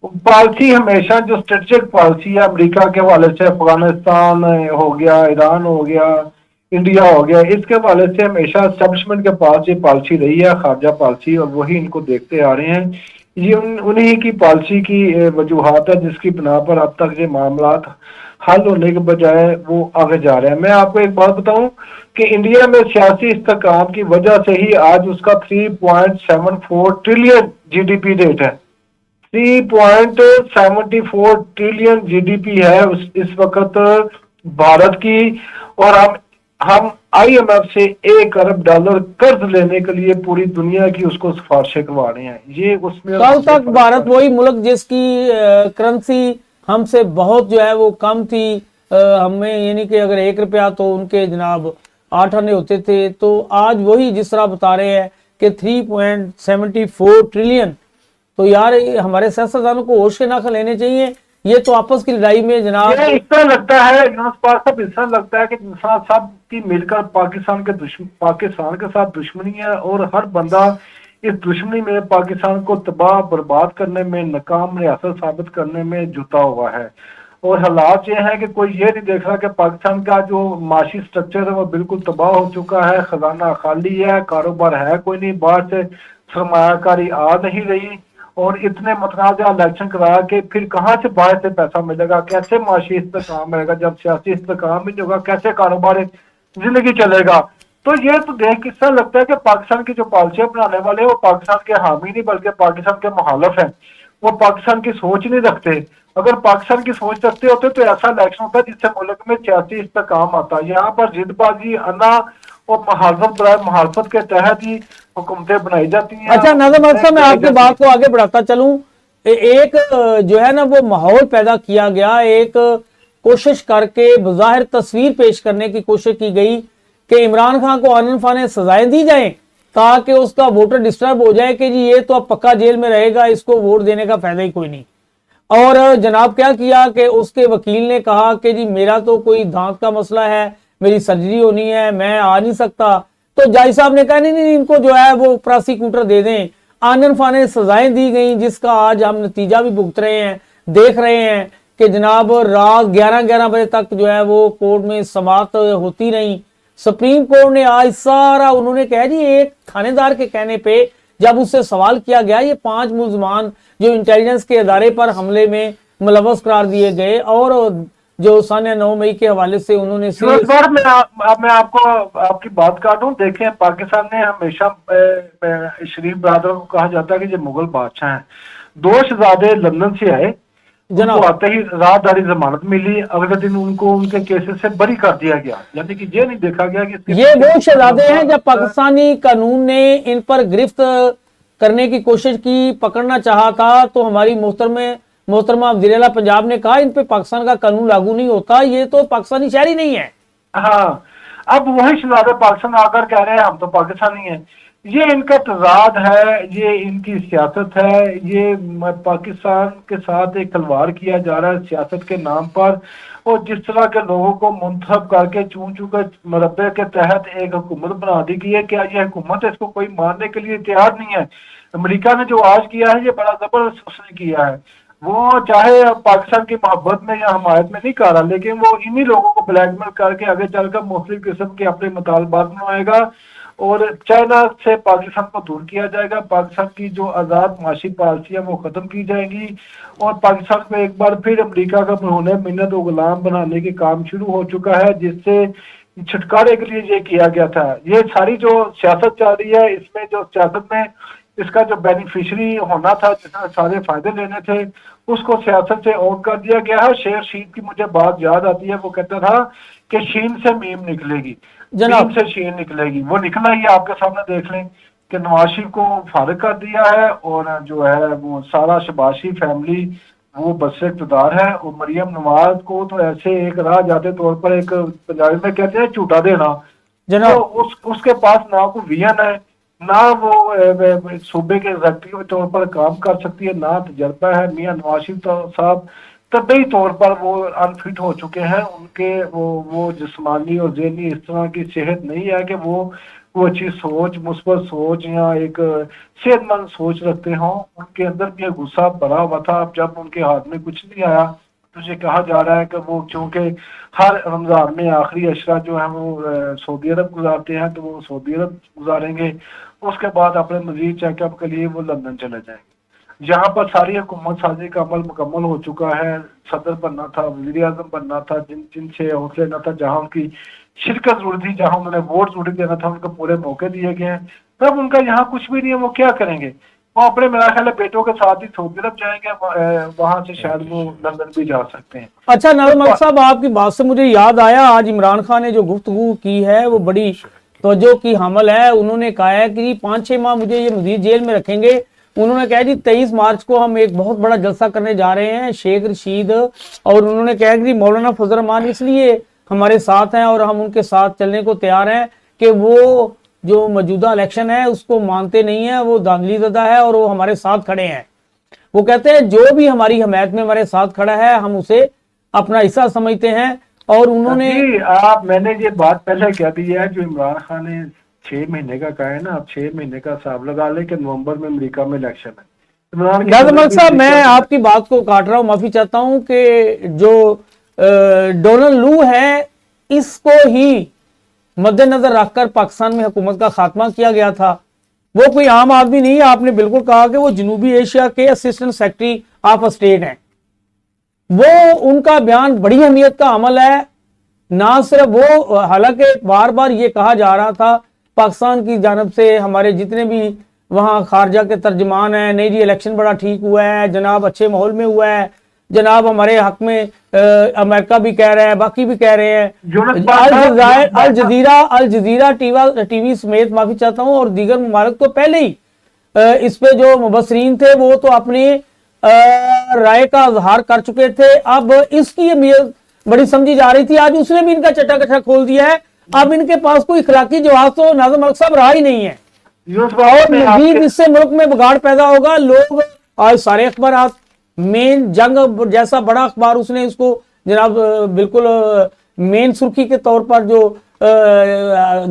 पॉलिसी हमेशा जो स्ट्रेटेजिक पॉलिसी है अमेरिका के हवाले से, अफगानिस्तान हो गया, ईरान हो गया, इंडिया हो गया, इसके हवाले से हमेशा एस्टेब्लिशमेंट के पास ये पॉलिसी रही है, खारजा पॉलिसी, और वही इनको देखते आ रहे हैं। ये उन्हीं की पॉलिसी की वजूहात है जिसकी बिना पर अब तक ये मामलात हल होने के बजाय वो आगे जा रहे हैं। मैं आपको एक बात बताऊं कि इंडिया में सियासी इस्तेहकाम की वजह से ही आज उसका 3.74 ट्रिलियन जीडीपी रेट है। 3.74 ट्रिलियन जीडीपी है इस वक्त भारत की, और हम आईएमएफ से $1 अरब कर्ज लेने के लिए पूरी दुनिया की उसको सिफारिशें करवा रहे हैं। ये उसमें कल तक भारत वही मुल्क जिसकी करेंसी हमसे बहुत जो है वो कम थी, हमें यानी कि अगर 1 रुपया तो उनके जनाब 8 आने होते थे, तो आज वही जिस तरह बता रहे हैं कि 3.74 ट्रिलियन। तो यार हमारे सियासतदानों को होश के नाखा लेने चाहिए। ये तो आपस की लड़ाई में जनाब ये इतना लगता है यूनुस पाक साहब, ऐसा लगता है कि सब की मिलकर पाकिस्तान के साथ दुश्मनी है, और हर बंदा इस दुश्मनी में पाकिस्तान को तबाह बर्बाद करने में, नाकाम रियासत साबित करने में जुटा हुआ है। और हालात ये हैं कि कोई ये नहीं देख रहा कि पाकिस्तान का जो माशी स्ट्रक्चर है वो बिल्कुल तबाह हो चुका है, खजाना खाली है, कारोबार है कोई नहीं, बाहर से सरमायाकारी आ नहीं रही, और इतने मतनाज़ा इलेक्शन करा के फिर कहाँ से बाहर से पैसा मिलेगा, कैसे माशी इस्तेकाम मिलेगा, जब सियासी इस्तेकाम ही नहीं होगा कैसे कारोबार जिंदगी चलेगा। तो ये तो देख के ऐसा लगता है कि पाकिस्तान की जो पॉलिसियां बनाने वाले हैं वो पाकिस्तान के हामी नहीं बल्कि पाकिस्तान के मुखालिफ हैं। वो पाकिस्तान की सोच नहीं रखते। अगर पाकिस्तान की सोच रखते होते तो ऐसा इलेक्शन होता जिससे मुल्क में सियासी इस्तेकाम आता। यहाँ पर जिदबाजी, अना और महालफत के तहत ही हुकूमतें बनाई जाती हैं। अच्छा नाज़िम साहब, मैं आपकी बात को आगे बढ़ाता चलूं। एक जो है ना वो माहौल पैदा किया गया, एक कोशिश करके बज़ाहिर तस्वीर पेश करने की कोशिश की गई कि इमरान खान को आनन फाने सजाएं दी जाएं ताकि उसका वोटर डिस्टर्ब हो जाए कि जी ये तो अब पक्का जेल में रहेगा, इसको वोट देने का फायदा ही कोई नहीं। और जनाब क्या किया कि उसके वकील ने कहा कि जी मेरा तो कोई दांत का मसला है, मेरी सर्जरी होनी है, मैं आ नहीं सकता। तो जज साहब ने कहा नहीं, इनको जो है वो प्रोसिक्यूटर दे दें। आनन फाने सजाएं दी गई जिसका आज हम नतीजा भी भुगत रहे हैं, देख रहे हैं कि जनाब रात 11 बजे तक जो है वो कोर्ट में समाअत होती रही। सुप्रीम कोर्ट ने आज सारा उन्होंने कहा जी एक थानेदार के कहने पे जब उससे सवाल किया गया, ये 5 मुलजमान जो इंटेलिजेंस के अदारे पर हमले में मुलव्वस करार दिए गए और जो सानिया 9 मई के हवाले से उन्होंने मैं आपको आपकी बात काटूं। देखें, पाकिस्तान ने हमेशा शरीफ ब्रादर को कहा जाता है कि ये मुगल बादशाह हैं। 2 शहजादे लंदन से आए, उनको आते ही राहदारी जमानत मिली, अगले दिन उनको उनके केसेस से बरी कर दिया गया। यानी कि ये नहीं देखा गया कि ये वो शहजादे हैं जब पाकिस्तानी कानून ने इन पर गिरफ्त करने की कोशिश की, पकड़ना चाहा था, तो हमारी मोहतरमा वज़ीर-ए-आला पंजाब ने कहा इन पे पाकिस्तान का कानून लागू नहीं होता, ये तो पाकिस्तानी शहरी नहीं है। हाँ, अब वही शहजादे पाकिस्तान आकर कह रहे हैं हम तो पाकिस्तानी हैं। ये इनका तजाद है, ये इनकी सियासत है। ये पाकिस्तान के साथ एक खिलवाड़ किया जा रहा है सियासत के नाम पर, और जिस तरह के लोगों को मुंतखब करके चूं चूं के मरबे के तहत एक हुकूमत बना दी गई है। क्या ये हुकूमत इसको कोई मानने के लिए तैयार नहीं है। अमेरिका ने जो आज किया है ये बड़ा जबरदस्त उसने किया है। वो चाहे पाकिस्तान की मोहब्बत में या हमायत में नहीं कर रहा, लेकिन वो इन्हीं लोगों को ब्लैकमेल करके आगे चलकर मुख्तलिफ किस्म के अपने मुतालबात बनवाएगा और चाइना से पाकिस्तान को दूर किया जाएगा। पाकिस्तान की जो आज़ाद माशी पॉलिसी है वो ख़त्म की जाएगी, और पाकिस्तान को एक बार फिर अमेरिका का उन्होंने मिन्नत और गुलाम बनाने के काम शुरू हो चुका है, जिससे छुटकारे के लिए ये किया गया था। ये सारी जो सियासत चल रही है, इसमें जो सियासत में इसका जो बेनिफिशरी होना था, जिसने सारे फायदे लेने थे, उसको सियासत से आउट कर दिया गया है। शेर शीन की मुझे बात याद आती है, वो कहता था कि शीन से मीम निकलेगी, जनाब से शीन निकलेगी। वो निकला ही आपके सामने देख लें कि नवाज शरीफ को फारिग कर दिया है, और जो है वो सारा शबाशी फैमिली वो बस इक़्तिदार है। और मरियम नवाज को तो ऐसे एक राह जाते तौर पर, एक पंजाबी में कहते हैं झूठा देना, तो उसके पास ना कोई विजन है, ना वो सूबे के एग्जेक्टिव के तौर पर काम कर सकती है, ना तजर्बा है। मियां नवाज शरीफ साहब तबी तौर पर वो अनफिट हो चुके हैं। उनके वो जिस्मानी और ज़हनी इस तरह की सेहत नहीं है कि वो अच्छी सोच, मुस्बत सोच या एक सेहतमंद सोच रखते हों। उनके अंदर भी गुस्सा भरा हुआ था। अब जब उनके हाथ में कुछ नहीं आया تو یہ کہا جا رہا ہے کہ وہ چونکہ ہر رمضان میں آخری عشرہ جو ہے وہ سعودی عرب گزارتے ہیں، تو وہ سعودی عرب گزاریں گے، اس کے بعد اپنے مزید چیک اپ کے لیے وہ لندن چلے جائیں گے۔ یہاں پر ساری حکومت سازی کا عمل مکمل ہو چکا ہے، صدر بننا تھا، وزیر اعظم بننا تھا، جن سے حوصلے نہ تھا، جہاں ان کی شرکت ضروری تھی، جہاں انہوں نے ووٹ ضروری دینا تھا، ان کو پورے موقع دیے گئے ہیں۔ تب ان کا یہاں کچھ بھی نہیں ہے، وہ کیا کریں گے؟ وہ اپنے میرا خیال ہے بیٹوں کے ساتھ ہی سعودی عرب جائیں گے، وہاں سے شاید وہ لندن بھی جا سکتے ہیں۔ اچھا ناظر ملک صاحب، آپ کی بات سے مجھے یاد آیا، آج عمران خان نے جو گفتگو کی ہے وہ بڑی توجہ کی حامل ہے۔ انہوں نے کہا ہے کہ 5-6 ماہ مجھے یہ مزید جیل میں رکھیں گے۔ انہوں نے کہا جی 23 مارچ کو ہم ایک بہت بڑا جلسہ کرنے جا رہے ہیں شیخ رشید، اور انہوں نے کہا کہ مولانا فضل الرحمان اس لیے ہمارے ساتھ ہیں اور ہم ان کے ساتھ چلنے کو تیار ہیں کہ وہ جو موجودہ الیکشن ہے اس کو مانتے نہیں ہیں، وہ دھاندلی زدہ ہے اور وہ ہمارے ساتھ کھڑے ہیں۔ وہ کہتے ہیں جو بھی ہماری حمایت میں ہمارے ساتھ کھڑا ہے ہم اسے اپنا حصہ سمجھتے ہیں، اور انہوں نے میں نے یہ بات پہلے کہہ دی ہے، جو عمران خان نے 6 مہینے کا کہا ہے نا، آپ 6 مہینے کا حساب لگا لیں کہ نومبر میں امریکہ میں الیکشن ہے۔ ناظر ملک صاحب، میں آپ کی بات کو کاٹ رہا ہوں، معافی چاہتا ہوں، کہ جو ڈونلڈ لو ہے اس کو ہی مد نظر رکھ کر پاکستان میں حکومت کا خاتمہ کیا گیا تھا۔ وہ کوئی عام آدمی نہیں، آپ نے بالکل کہا کہ وہ جنوبی ایشیا کے اسسٹنٹ سیکرٹری آف اسٹیٹ ہیں۔ وہ ان کا بیان بڑی اہمیت کا عمل ہے۔ نہ صرف وہ، حالانکہ بار بار یہ کہا جا رہا تھا پاکستان کی جانب سے، ہمارے جتنے بھی وہاں خارجہ کے ترجمان ہیں، نہیں جی الیکشن بڑا ٹھیک ہوا ہے جناب، اچھے ماحول میں ہوا ہے جناب، ہمارے حق میں امریکہ بھی کہہ رہا ہے، باقی بھی کہہ رہے ہیں، الجزیرہ ٹی وی سمیت، معافی چاہتا ہوں، اور دیگر ممالک تو پہلے ہی اس پہ جو مبصرین تھے وہ تو اپنی رائے کا اظہار کر چکے تھے۔ اب اس کی اہمیت بڑی سمجھی جا رہی تھی، آج اس نے بھی ان کا چٹا کٹا کھول دیا ہے۔ اب ان کے پاس کوئی اخلاقی جواز تو ناظر ملک صاحب رہا ہی نہیں ہے، اور مزید اس سے ملک میں بگاڑ پیدا ہوگا۔ لوگ آج سارے اخبارات، مین جنگ جیسا بڑا اخبار اس نے اس کو جناب بالکل مین سرخی کے طور پر جو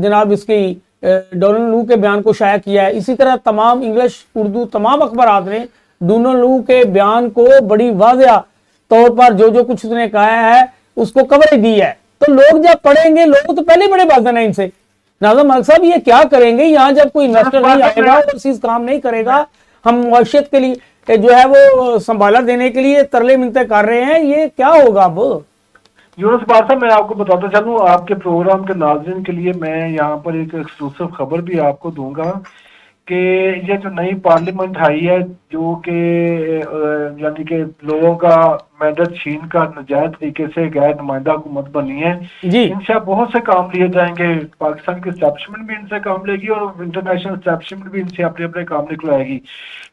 جناب اس کی ڈونلڈ لو کے بیان کو شائع کیا ہے، اسی طرح تمام انگلش اردو تمام اخبارات نے ڈونلڈ لو کے بیان کو بڑی واضح طور پر جو کچھ اس نے کہا ہے اس کو کوریج دی ہے۔ تو لوگ جب پڑھیں گے، لوگ تو پہلے بڑے بازن ہیں ان سے۔ ناظر ملک صاحب یہ کیا کریں گے یہاں جب کوئی انویسٹر نہیں آئے گا، اوورسیز کام نہیں کرے گا، ہم معیشت کے لیے جو ہے وہ سنبھالا دینے کے لیے ترلے منتیں کر رہے ہیں، یہ کیا ہوگا اب؟ یونس بار صاحب، میں آپ کو بتاتا چلوں، آپ کے پروگرام کے ناظرین کے لیے میں یہاں پر ایک ایکسکلوسیو خبر بھی آپ کو دوں گا کہ یہ جو نئی پارلیمنٹ آئی ہے، جو کہ یعنی کہ لوگوں کا مینڈیٹ چھین کر ناجائز طریقے سے غیر نمائندہ حکومت بنی ہے، ان سے بہت سے کام لیے جائیں گے۔ پاکستان کی اسٹیبلشمنٹ بھی ان سے کام لے گی اور انٹرنیشنل اسٹیبلشمنٹ بھی ان سے اپنے اپنے کام نکلوائے گی۔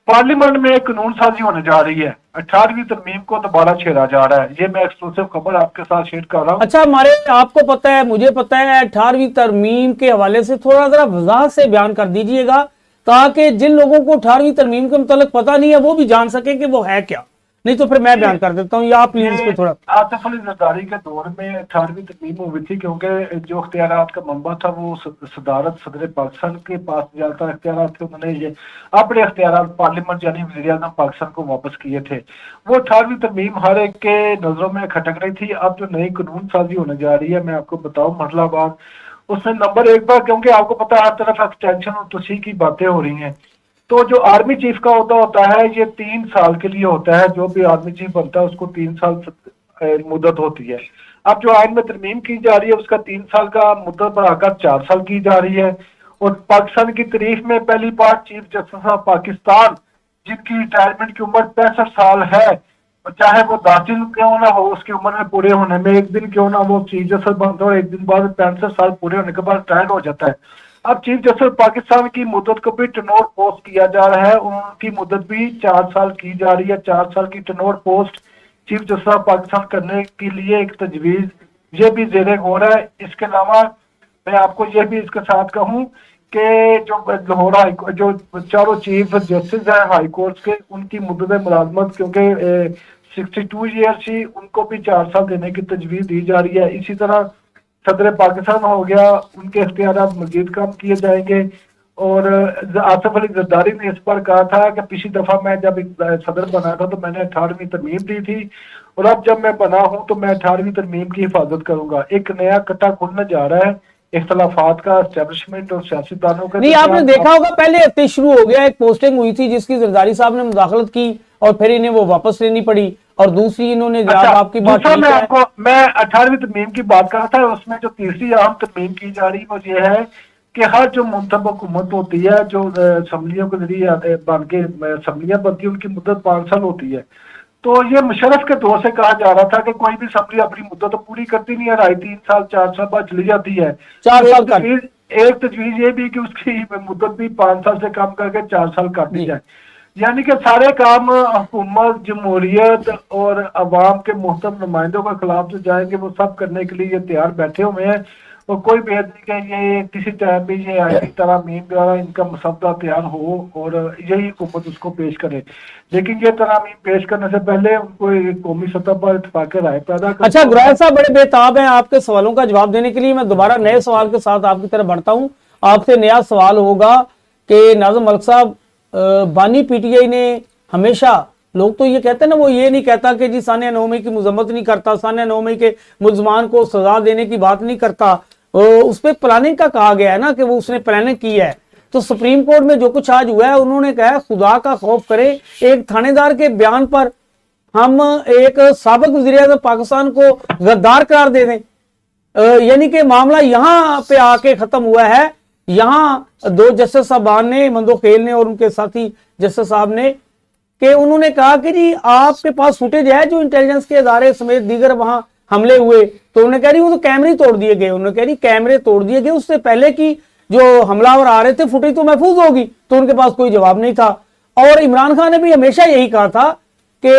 پارلیمنٹ میں ایک قانون سازی ہونے جا رہی ہے، 18ویں ترمیم کو دوبارہ چھیڑا جا رہا ہے۔ یہ میں ایکسکلوسیو خبر آپ کے ساتھ شیئر کر رہا ہوں۔ اچھا، ہمارے آپ کو پتہ ہے، مجھے پتہ ہے، 18ویں ترمیم کے حوالے سے تھوڑا ذرا وضاحت سے بیان کر دیجئے گا تاکہ جن لوگوں کو 18ویں ترمیم کے متعلق پتہ نہیں ہے وہ بھی جان سکیں کہ وہ ہے کیا، نہیں تو پھر میں بیان کر دیتا ہوں، یا آپ پلیز اس پہ تھوڑا۔ آصف علی زرداری کے دور میں 18ویں ترمیم ہوئی تھی، کیونکہ جو اختیارات کا منبع تھا وہ صدارت صدر پاکستان کے پاس زیادہ اختیارات تھے، انہوں نے یہ اپنے اختیارات پارلیمنٹ یعنی وزیر اعظم پاکستان کو واپس کیے تھے۔ وہ 18ویں ترمیم ہر ایک کے نظروں میں کھٹک رہی تھی۔ اب جو نئی قانون سازی ہونے جا رہی ہے، میں آپ کو بتاؤں مرحلہ وار، اس میں نمبر 1 پر، کیونکہ آپ کو پتا ہے ہر طرف ایکسٹینشن اور توسیع کی باتیں ہو رہی ہیں، تو جو آرمی چیف کا عہدہ ہوتا ہے یہ 3 سال کے لیے ہوتا ہے، جو بھی آرمی چیف بنتا ہے اس کو 3 سال مدت ہوتی ہے۔ اب جو آئین میں ترمیم کی جا رہی ہے اس کا 3 سال کا مدت بڑھا کر 4 سال کی جا رہی ہے، اور پاکستان کی تاریخ میں پہلی بار چیف جسٹس آف پاکستان، جن کی ریٹائرمنٹ کی عمر 65 سال ہے، چاہے وہ 10 دن کیوں نہ ہو اس کی عمر میں پورے ہونے میں، 1 دن کیوں نہ وہ چیف جسٹس بنتا ہے اور 1 دن بعد 65 سال پورے ہونے کے بعد ریٹائر ہو جاتا ہے۔ اب چیف جسٹس پاکستان کی مدت کو بھی ٹینور پوسٹ کیا جا رہا ہے، ان کی مدت بھی 4 سال کی جا رہی ہے۔ 4 سال کی tenure post chief justice of Pakistan کرنے کے لیے ایک تجویز یہ بھی زیر غور ہے۔ اس کے علاوہ میں آپ کو یہ بھی اس کے ساتھ کہوں کہ جو لاہور جو چاروں چیف جسٹس ہیں ہائی کورٹ کے، ان کی مدت ملازمت کیونکہ 62 ایئر تھی، ان کو بھی 4 سال دینے کی تجویز دی جا رہی ہے۔ اسی طرح صدر پاکستان ہو گیا، ان کے اختیارات مزید کم کیے جائیں گے، اور آصف علی زرداری نے اس پر کہا تھا کہ پچھلی دفعہ میں جب صدر بنا تھا تو میں نے 18ویں ترمیم دی تھی، اور اب جب میں بنا ہوں تو میں 18ویں ترمیم کی حفاظت کروں گا۔ ایک نیا کٹا کھلنے جا رہا ہے اختلافات کا، اسٹیبلشمنٹ اور سیاستدانوں کا۔ نہیں، آپ نے دیکھا ہوگا پہلے ہفتے شروع ہو گیا، ایک پوسٹنگ ہوئی تھی جس کی زرداری صاحب نے مداخلت کی اور پھر انہیں وہ واپس لینی پڑی، اور دوسری انہوں نے آپ کی بات میں آپ کو میں 18ویں ترمیم کی بات کر رہا تھا، اس میں جو تیسری اہم ترمیم کی جا رہی وہ یہ ہے کہ ہر جو منتخب حکومت ہوتی ہے، جو اسمبلیوں کے ذریعے بن کے اسمبلیاں بنتی ہیں، ان کی مدت 5 سال ہوتی ہے۔ تو یہ مشرف کے دور سے کہا جا رہا تھا کہ کوئی بھی اسمبلی اپنی مدت تو پوری کرتی نہیں ہے، 2.5 سال 4 سال بعد چلی جاتی ہے۔ 4 سال کا ایک تجویز یہ بھی کہ اس کی مدت بھی 5 سال سے کم کر کے 4 سال کر دی جائے، یعنی کہ سارے کام حکومت، جمہوریت اور عوام کے محترم نمائندوں کے خلاف سے جائیں گے، وہ سب کرنے کے لیے یہ تیار بیٹھے ہوئے ہیں، اور کوئی بحث نہیں کہ یہ کسی ٹائم بھی یہ ایسی طرح ان کا مسودہ تیار ہو اور یہی حکومت اس کو پیش کرے، لیکن یہ ترامیم پیش کرنے سے پہلے ان کو قومی سطح پر اتفاق رائے پیدا کرنا۔ اچھا، گرائل صاحب بڑے بےتاب ہیں آپ کے سوالوں کا جواب دینے کے لیے۔ میں دوبارہ نئے سوال کے ساتھ آپ کی طرف بڑھتا ہوں۔ آپ سے نیا سوال ہوگا کہ ناظم ملک صاحب، بانی پی ٹی آئی نے ہمیشہ، لوگ تو یہ کہتے ہیں نا، وہ یہ نہیں کہتا کہ جی سانحہ 9 مئی کی مذمت نہیں کرتا، سانحہ 9 مئی کے ملزمان کو سزا دینے کی بات نہیں کرتا، اس پہ پلاننگ کا کہا گیا ہے نا کہ وہ اس نے پلاننگ کی ہے۔ تو سپریم کورٹ میں جو کچھ آج ہوا ہے، انہوں نے کہا خدا کا خوف کرے، ایک تھانے دار کے بیان پر ہم ایک سابق وزیر اعظم پاکستان کو غدار قرار دے دیں، یعنی کہ معاملہ یہاں پہ آ کے ختم ہوا ہے۔ یہاں 2 جسٹس صاحبان نے، مندو خیل نے اور ان کے ساتھی جسٹس صاحب نے، کہ انہوں نے کہا کہ جی آپ کے پاس فوٹیج ہے جو انٹیلیجنس کے ادارے سمیت دیگر وہاں حملے ہوئے، تو انہوں نے کہہ رہی وہ تو کیمرے توڑ دیے گئے، انہوں نے کہہ رہی کیمرے توڑ دیے گئے، اس سے پہلے کی جو حملہ آور آ رہے تھے فوٹیج تو محفوظ ہوگی، تو ان کے پاس کوئی جواب نہیں تھا۔ اور عمران خان نے بھی ہمیشہ یہی کہا تھا کہ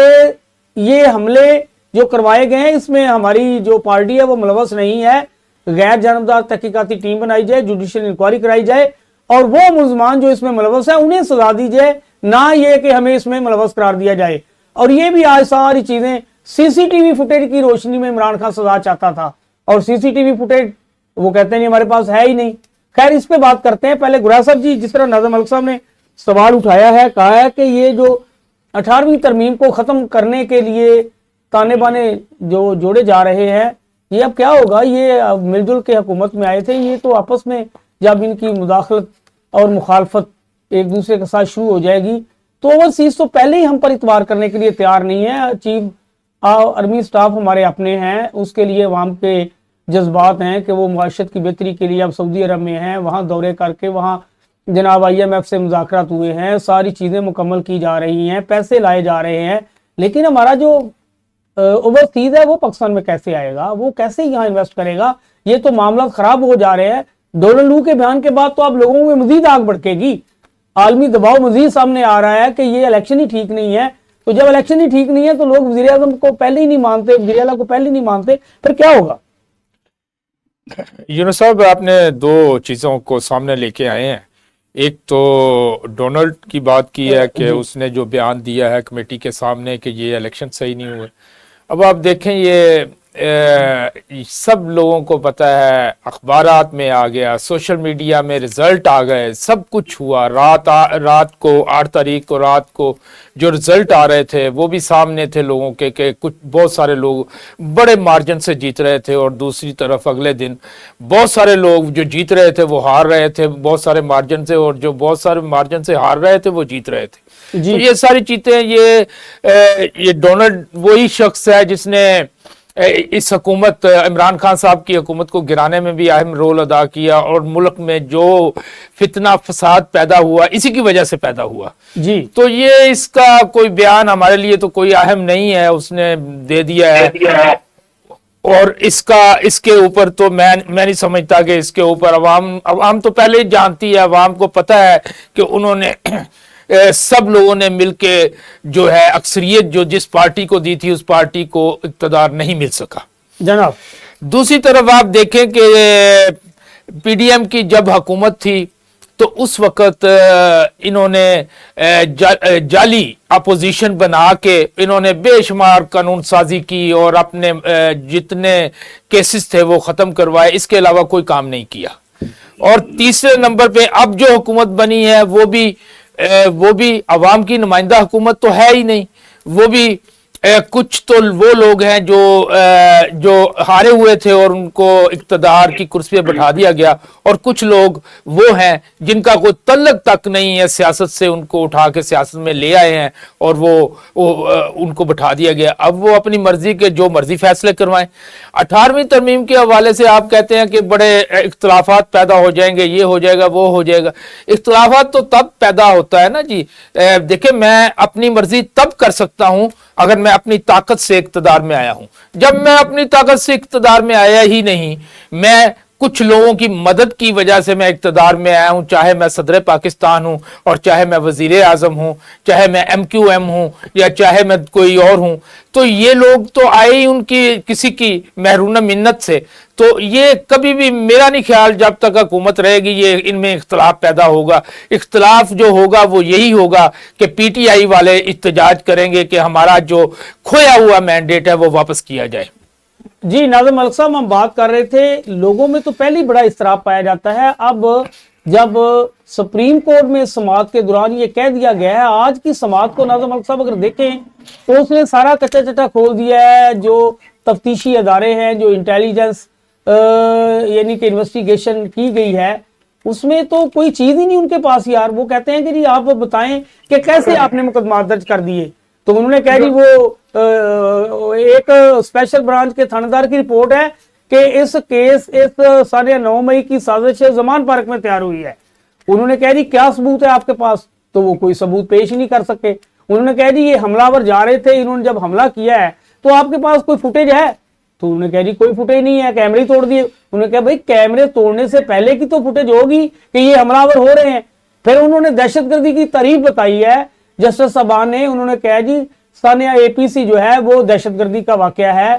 یہ حملے جو کروائے گئے ہیں اس میں ہماری جو پارٹی ہے وہ ملوث نہیں ہے، غیر جانبدار تحقیقاتی ٹیم بنائی جائے، جوڈیشل انکوائری کرائی جائے، اور وہ ملزمان جو اس میں ملوث ہیں انہیں سزا دی جائے، نہ یہ کہ ہمیں اس میں ملوث قرار دیا جائے۔ اور یہ بھی آج ساری چیزیں سی سی ٹی وی فوٹیج کی روشنی میں عمران خان سزا چاہتا تھا، اور سی سی ٹی وی فوٹیج وہ کہتے ہیں ہمارے پاس ہے ہی نہیں۔ خیر، اس پہ بات کرتے ہیں۔ پہلے گرا صاحب جی، جس طرح ناظم ملک صاحب نے سوال اٹھایا ہے، کہا ہے کہ یہ جو 18ویں ترمیم کو ختم کرنے کے لیے تانے بانے جو جوڑے جا رہے ہیں، یہ اب کیا ہوگا؟ یہ مل جل کے حکومت میں آئے تھے، یہ تو آپس میں جب ان کی مداخلت اور مخالفت ایک دوسرے کے ساتھ شروع ہو جائے گی تو اوورسیز تو پہلے ہی ہم پر اعتبار کرنے کے لیے تیار نہیں ہے۔ چیف آرمی سٹاف ہمارے اپنے ہیں، اس کے لیے عوام کے جذبات ہیں کہ وہ معاشرت کی بہتری کے لیے اب سعودی عرب میں ہیں، وہاں دورے کر کے وہاں جناب IMF سے مذاکرات ہوئے ہیں، ساری چیزیں مکمل کی جا رہی ہیں، پیسے لائے جا رہے ہیں، لیکن ہمارا جو اوورسیز ہے وہ پاکستان میں کیسے آئے گا؟ وہ کیسے یہاں انویسٹ کرے گا؟ یہ تو معاملات خراب ہو جا رہے ہیں۔ ڈونلڈ لو کے بیان کے بعد تو اب لوگوں میں مزید آگ بڑھے گی، عالمی دباؤ مزید سامنے آ رہا ہے کہ یہ الیکشن ہی ٹھیک نہیں ہے۔ تو جب الیکشن ہی ٹھیک نہیں ہے تو لوگ وزیر اعظم کو پہلے ہی نہیں مانتے، وزیر اعلیٰ کو پہلے ہی نہیں مانتے، پھر کیا ہوگا؟ یونس صاحب، آپ نے 2 چیزوں کو سامنے لے کے آئے ہیں۔ ایک تو ڈونلڈ کی بات کی ہے کہ اس نے جو بیان دیا ہے کمیٹی کے سامنے کہ یہ الیکشن صحیح نہیں ہوئے۔ اب آپ دیکھیں، یہ سب لوگوں کو پتہ ہے، اخبارات میں آ گیا، سوشل میڈیا میں رزلٹ آ گئے، سب کچھ ہوا۔ رات کو 8 تاریخ کو رات کو جو رزلٹ آ رہے تھے وہ بھی سامنے تھے لوگوں کے، کہ کچھ بہت سارے لوگ بڑے مارجن سے جیت رہے تھے، اور دوسری طرف اگلے دن بہت سارے لوگ جو جیت رہے تھے وہ ہار رہے تھے بہت سارے مارجن سے، اور جو بہت سارے مارجن سے ہار رہے تھے وہ جیت رہے تھے۔ تو یہ ساری چیزیں، یہ ڈونلڈ وہی شخص ہے جس نے اس حکومت، عمران خان صاحب کی حکومت کو گرانے میں بھی اہم رول ادا کیا، اور ملک میں جو فتنہ فساد پیدا ہوا اسی کی وجہ سے پیدا ہوا۔ جی، تو یہ اس کا کوئی بیان ہمارے لیے تو کوئی اہم نہیں ہے، اس نے دے دیا ہے، اور اس کے اوپر تو میں نہیں سمجھتا کہ اس کے اوپر عوام تو پہلے ہی جانتی ہے، عوام کو پتہ ہے کہ انہوں نے سب لوگوں نے مل کے جو ہے اکثریت جو جس پارٹی کو دی تھی اس پارٹی کو اقتدار نہیں مل سکا جناب۔ دوسری طرف آپ دیکھیں کہ پی ڈی ایم کی جب حکومت تھی تو اس وقت انہوں نے جعلی اپوزیشن بنا کے انہوں نے بے شمار قانون سازی کی اور اپنے جتنے کیسز تھے وہ ختم کروائے، اس کے علاوہ کوئی کام نہیں کیا۔ اور تیسرے نمبر پہ اب جو حکومت بنی ہے وہ بھی عوام کی نمائندہ حکومت تو ہے ہی نہیں، وہ بھی کچھ تو وہ لوگ ہیں جو ہارے ہوئے تھے اور ان کو اقتدار کی کرسی پہ بٹھا دیا گیا، اور کچھ لوگ وہ ہیں جن کا کوئی تعلق تک نہیں ہے سیاست سے، ان کو اٹھا کے سیاست میں لے آئے ہیں اور وہ ان کو بٹھا دیا گیا، اب وہ اپنی مرضی کے جو مرضی فیصلے کروائیں۔ 18ویں ترمیم کے حوالے سے آپ کہتے ہیں کہ بڑے اختلافات پیدا ہو جائیں گے، یہ ہو جائے گا وہ ہو جائے گا۔ اختلافات تو تب پیدا ہوتا ہے نا جی، دیکھیں میں اپنی مرضی تب کر سکتا ہوں اگر میں اپنی طاقت سے اقتدار میں آیا ہوں۔ جب میں اپنی طاقت سے اقتدار میں آیا ہی نہیں، میں کچھ لوگوں کی مدد کی وجہ سے میں اقتدار میں آیا ہوں، چاہے میں صدر پاکستان ہوں اور چاہے میں وزیر اعظم ہوں، چاہے میں MQM ہوں یا چاہے میں کوئی اور ہوں، تو یہ لوگ تو آئے ہی ان کی کسی کی محرون منت سے، تو یہ کبھی بھی میرا نہیں خیال جب تک حکومت رہے گی یہ ان میں اختلاف پیدا ہوگا۔ اختلاف جو ہوگا وہ یہی ہوگا کہ PTI والے احتجاج کریں گے کہ ہمارا جو کھویا ہوا مینڈیٹ ہے وہ واپس کیا جائے۔ جی ناظم ملک صاحب، ہم بات کر رہے تھے لوگوں میں تو پہلے بڑا اضطراب پایا جاتا ہے، اب جب سپریم کورٹ میں سماعت کے دوران یہ کہہ دیا گیا ہے، آج کی سماعت کو ناظم ملک صاحب اگر دیکھیں تو اس نے سارا کچا چٹا کھول دیا ہے، جو تفتیشی ادارے ہیں، جو انٹیلیجنس یعنی کہ انویسٹیگیشن کی گئی ہے، اس میں تو کوئی چیز ہی نہیں ان کے پاس یار۔ وہ کہتے ہیں کہ جی آپ بتائیں کہ کیسے آپ نے مقدمات درج کر دیے، تو انہوں نے کہا جی وہ ایک اسپیشل برانچ کے تھانیدار کی رپورٹ ہے کہ اس کیس اس 9 مئی کی سازش زمان پارک میں تیار ہوئی ہے۔ انہوں نے کہا جی کیا ثبوت ہے آپ کے پاس، تو وہ کوئی ثبوت پیش ہی نہیں کر سکے۔ انہوں نے کہا جی یہ حملہ ور جا رہے تھے، انہوں نے جب حملہ کیا ہے تو آپ کے پاس کوئی فوٹیج ہے، تو انہوں نے کہا جی کوئی فوٹیج نہیں ہے، کیمرے توڑ دیے۔ انہوں نے کہا بھائی کیمرے توڑنے سے پہلے کی تو فوٹیج ہوگی کہ یہ حملہ ور ہو رہے ہیں۔ پھر انہوں نے دہشت گردی کی تعریف بتائی ہے جسٹس صاحبان نے، انہوں نے کہا جی ثانیہ APC جو ہے وہ دہشت گردی کا واقعہ ہے،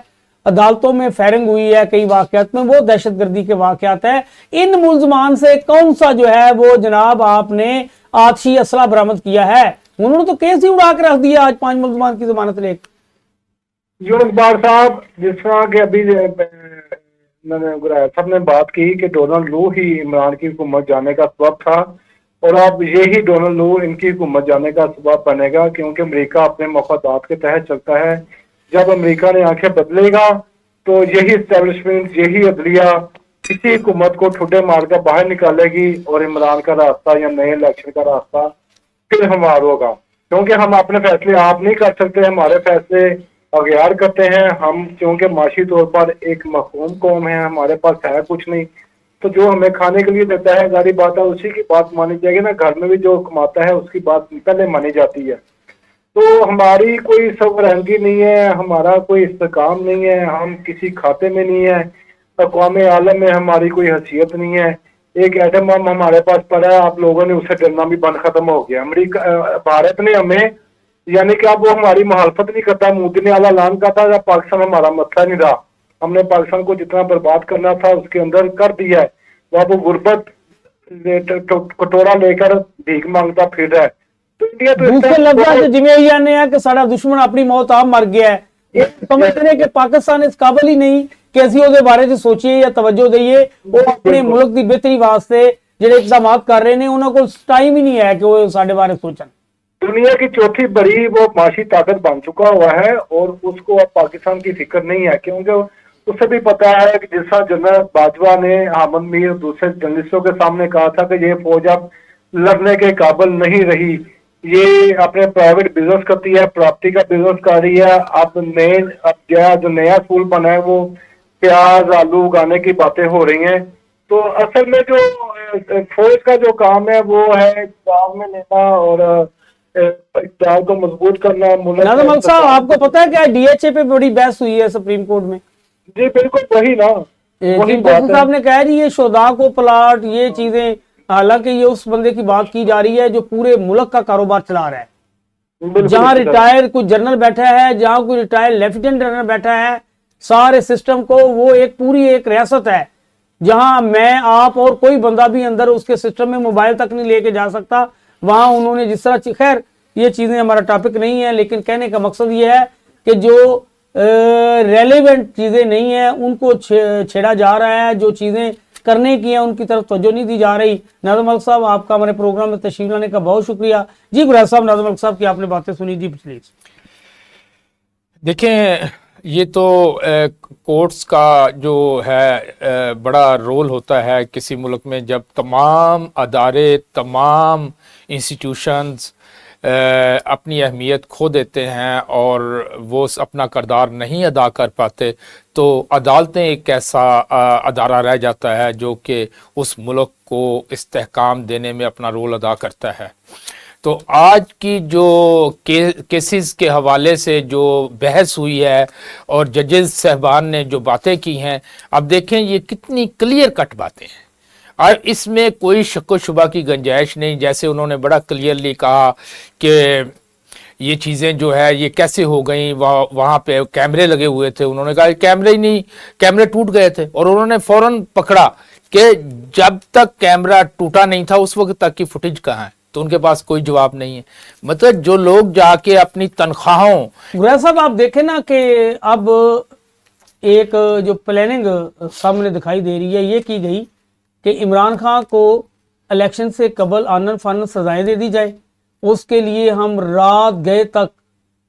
عدالتوں میں فائرنگ ہوئی ہے کئی واقعات میں، وہ دہشت گردی کے واقعات ہیں۔ ان ملزمان سے کون سا جو ہے وہ جناب آپ نے آتشی اسلحہ برآمد کیا ہے؟ انہوں نے تو کیس ہی اڑا کے رکھ دیا آج 5 ملزمان کی ضمانت لے کے۔ یونس بار صاحب، جس طرح کہ ابھی سب نے بات کی کہ ڈونلڈ لو ہی عمران کی حکومت جانے کا سبب تھا، اور اب یہی ڈونلڈ لو ان کی حکومت جانے کا سبب بنے گا، کیونکہ امریکہ اپنے مفادات کے تحت چلتا ہے۔ جب امریکہ نے آنکھیں بدلے گا تو یہی اسٹیبلشمنٹ، یہی عدلیہ کسی حکومت کو ٹھڈے مار کر باہر نکالے گی، اور عمران کا راستہ یا نئے الیکشن کا راستہ پھر ہمار ہوگا، کیونکہ ہم اپنے فیصلے آپ نہیں کر سکتے، ہمارے فیصلے اغیار کرتے ہیں ہم، کیونکہ معاشی طور پر ایک محروم قوم ہے، ہمارے پاس ہے کچھ نہیں، تو جو ہمیں کھانے کے لیے دیتا ہے ظاہری بات ہے اسی کی بات مانی جائے گی نا، گھر میں بھی جو کماتا ہے اس کی بات پہلے مانی جاتی ہے۔ تو ہماری کوئی سورینٹی نہیں ہے، ہمارا کوئی استحکام نہیں ہے، ہم کسی کھاتے میں نہیں ہے، اقوام عالم میں ہماری کوئی حیثیت نہیں ہے، ایک ایٹم بم ہمارے پاس پڑا ہے، آپ لوگوں نے اسے ڈرنا بھی بند ختم ہو گیا۔ امریکہ بھارت نے ہمیں، یعنی کہ اب وہ ہماری مخالفت نہیں کرتا، مودی نے اعلیٰ اعلان کا تھا جب پاکستان ہمارا مسئلہ نہیں رہا، ہم نے پاکستان کو جتنا برباد کرنا تھا اس کے اندر کر دیا ہے، وہ اب غربت کٹورا لے کر بھیک مانگتا پھر رہا ہے۔ تو انڈیا تو دوسرے لفظ جمہوریہ نے ہے کہ سارا دشمن اپنی موت آپ مر گیا ہے، سمجھتے ہیں کہ پاکستان اس قابل ہی نہیں کہ اسی وہ بارے سے سوچیے یا توجہ دئیے، وہ اپنے ملک کی بہتری واسطے جڑے اقدامات کر رہے ہیں انہوں کو ٹائم ہی نہیں ہے کہ وہ ساڑھے بارے سوچن۔ دنیا کی چوتھی بڑی وہ معاشی طاقت بن چکا ہوا ہے، اور اس کو اب پاکستان کی فکر نہیں ہے، کیونکہ اسے بھی پتا ہے کہ جس طرح جنرل باجوہ نے احمد میر دوسرے جرنلسٹوں کے سامنے کہا تھا کہ یہ فوج اب لڑنے کے قابل نہیں رہی، یہ اپنے پرائیویٹ بزنس کرتی ہے، پراپرٹی کا بزنس کر رہی ہے، اب جو نیا اسکول بنا ہے وہ پیاز آلو اگانے کی باتیں ہو رہی ہیں۔ تو اصل میں جو فوج کا جو کام ہے وہ ہے اقتدار میں لینا اور اقتدار کو مضبوط کرنا۔ ناظم ملک صاحب آپ کو پتا ہے کیا DHA پہ بڑی بحث ہوئی ہے سپریم کورٹ میں؟ جی بالکل وہی نا، وہی بات ہے۔ صاحب نے کہا جی یہ شہداء کو پلاٹ یہ چیزیں، حالانکہ یہ اس بندے کی بات کی جا رہی ہے جو پورے ملک کا کاروبار چلا رہا ہے، جہاں ریٹائر کوئی جنرل بیٹھا ہے، جہاں کوئی ریٹائر لیفٹیننٹ جنرل بیٹھا ہے، سارے سسٹم کو وہ ایک پوری ایک ریاست ہے جہاں میں آپ اور کوئی بندہ بھی اندر اس کے سسٹم میں موبائل تک نہیں لے کے جا سکتا۔ وہاں انہوں نے جس طرح، خیر یہ چیزیں ہمارا ٹاپک نہیں ہے، لیکن کہنے کا مقصد یہ ہے کہ جو ریلیونٹ چیزیں نہیں ہیں ان کو چھیڑا جا رہا ہے، جو چیزیں کرنے کی ہیں ان کی طرف توجہ نہیں دی جا رہی. ناظم ملک صاحب آپ کا ہمارے پروگرام میں تشریف لانے کا بہت شکریہ. جی گریز صاحب, ناظم ملک صاحب کی آپ نے باتیں سنی, جی پلیز. دیکھیں یہ تو کورٹس کا جو ہے بڑا رول ہوتا ہے کسی ملک میں, جب تمام ادارے, تمام انسٹیٹیوشنز اپنی اہمیت کھو دیتے ہیں اور وہ اپنا کردار نہیں ادا کر پاتے, تو عدالتیں ایک ایسا ادارہ رہ جاتا ہے جو کہ اس ملک کو استحکام دینے میں اپنا رول ادا کرتا ہے. تو آج کی جو کیسز کے حوالے سے جو بحث ہوئی ہے اور ججز صاحبان نے جو باتیں کی ہیں, اب دیکھیں یہ کتنی کلیئر کٹ باتیں ہیں اور اس میں کوئی شک و شبہ کی گنجائش نہیں. جیسے انہوں نے بڑا کلیئرلی کہا کہ یہ چیزیں جو ہے یہ کیسے ہو گئیں, وہاں پہ کیمرے لگے ہوئے تھے. انہوں نے کہا کیمرے ہی نہیں, کیمرے ٹوٹ گئے تھے, اور انہوں نے فوراً پکڑا کہ جب تک کیمرہ ٹوٹا نہیں تھا اس وقت تک کی فوٹیج کہاں ہے, تو ان کے پاس کوئی جواب نہیں ہے. مطلب جو لوگ جا کے اپنی تنخواہوں, گریز صاحب آپ دیکھیں نا کہ اب ایک جو پلاننگ سامنے دکھائی دے رہی ہے یہ کی گئی کہ عمران خان کو الیکشن سے قبل آنن فانن سزائیں دے دی جائے. اس کے لیے ہم رات گئے تک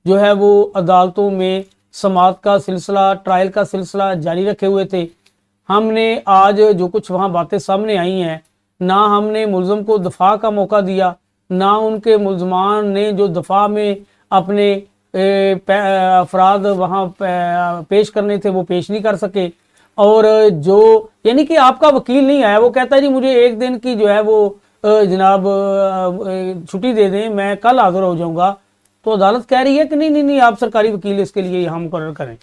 جو ہے وہ عدالتوں میں سماعت کا سلسلہ, ٹرائل کا سلسلہ جاری رکھے ہوئے تھے. ہم نے آج جو کچھ وہاں باتیں سامنے آئی ہیں, نہ ہم نے ملزم کو دفاع کا موقع دیا, نہ ان کے ملزمان نے جو دفاع میں اپنے افراد وہاں پیش کرنے تھے وہ پیش نہیں کر سکے. اور جو یعنی کہ آپ کا وکیل نہیں آیا, وہ کہتا ہے جی مجھے ایک دن کی جو ہے وہ جناب چھٹی دے دیں, میں کل حاضر ہو جاؤں گا. تو عدالت کہہ رہی ہے کہ نہیں آپ سرکاری وکیل اس کے لیے یہاں مقرر کریں.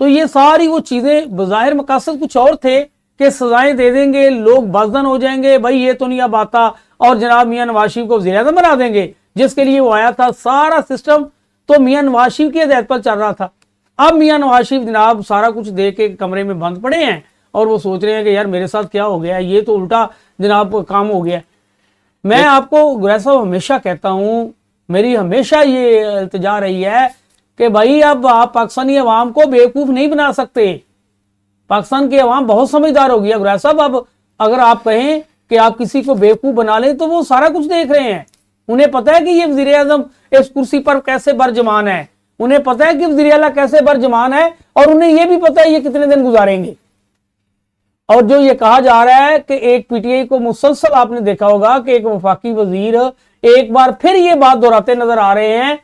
تو یہ ساری وہ چیزیں بظاہر مقاصد کچھ اور تھے کہ سزائیں دے دیں گے, لوگ بازدن ہو جائیں گے, بھائی یہ تو نہیں اب آتا, اور جناب میاں نواز شریف کو وزیر اعظم بنا دیں گے جس کے لیے وہ آیا تھا. سارا سسٹم تو میاں نواز شریف کی ہدایت پر چل رہا تھا. اب میاں نواز شریف جناب سارا کچھ دے کے کمرے میں بند پڑے ہیں اور وہ سوچ رہے ہیں کہ یار میرے ساتھ کیا ہو گیا, یہ تو الٹا جناب کام ہو گیا. میں آپ کو گریز صاحب ہمیشہ کہتا ہوں, میری ہمیشہ یہ التجا رہی ہے کہ بھائی اب آپ پاکستانی عوام کو بیوقوف نہیں بنا سکتے. پاکستان کی عوام بہت سمجھدار ہو گیا گریز صاحب. اب اگر آپ کہیں کہ آپ کسی کو بیوقوف بنا لیں تو وہ سارا کچھ دیکھ رہے ہیں. انہیں پتہ ہے کہ یہ وزیر اعظم اس کرسی پر کیسے برجمان ہے, انہیں پتہ ہے کہ وزیر اعلیٰ کیسے برجمان ہے, اور انہیں یہ بھی پتہ ہے یہ کتنے دن گزاریں گے. اور جو یہ کہا جا رہا ہے کہ ایک پی ٹی آئی کو مسلسل آپ نے دیکھا ہوگا کہ ایک وفاقی وزیر ایک بار پھر یہ بات دہراتے نظر آ رہے ہیں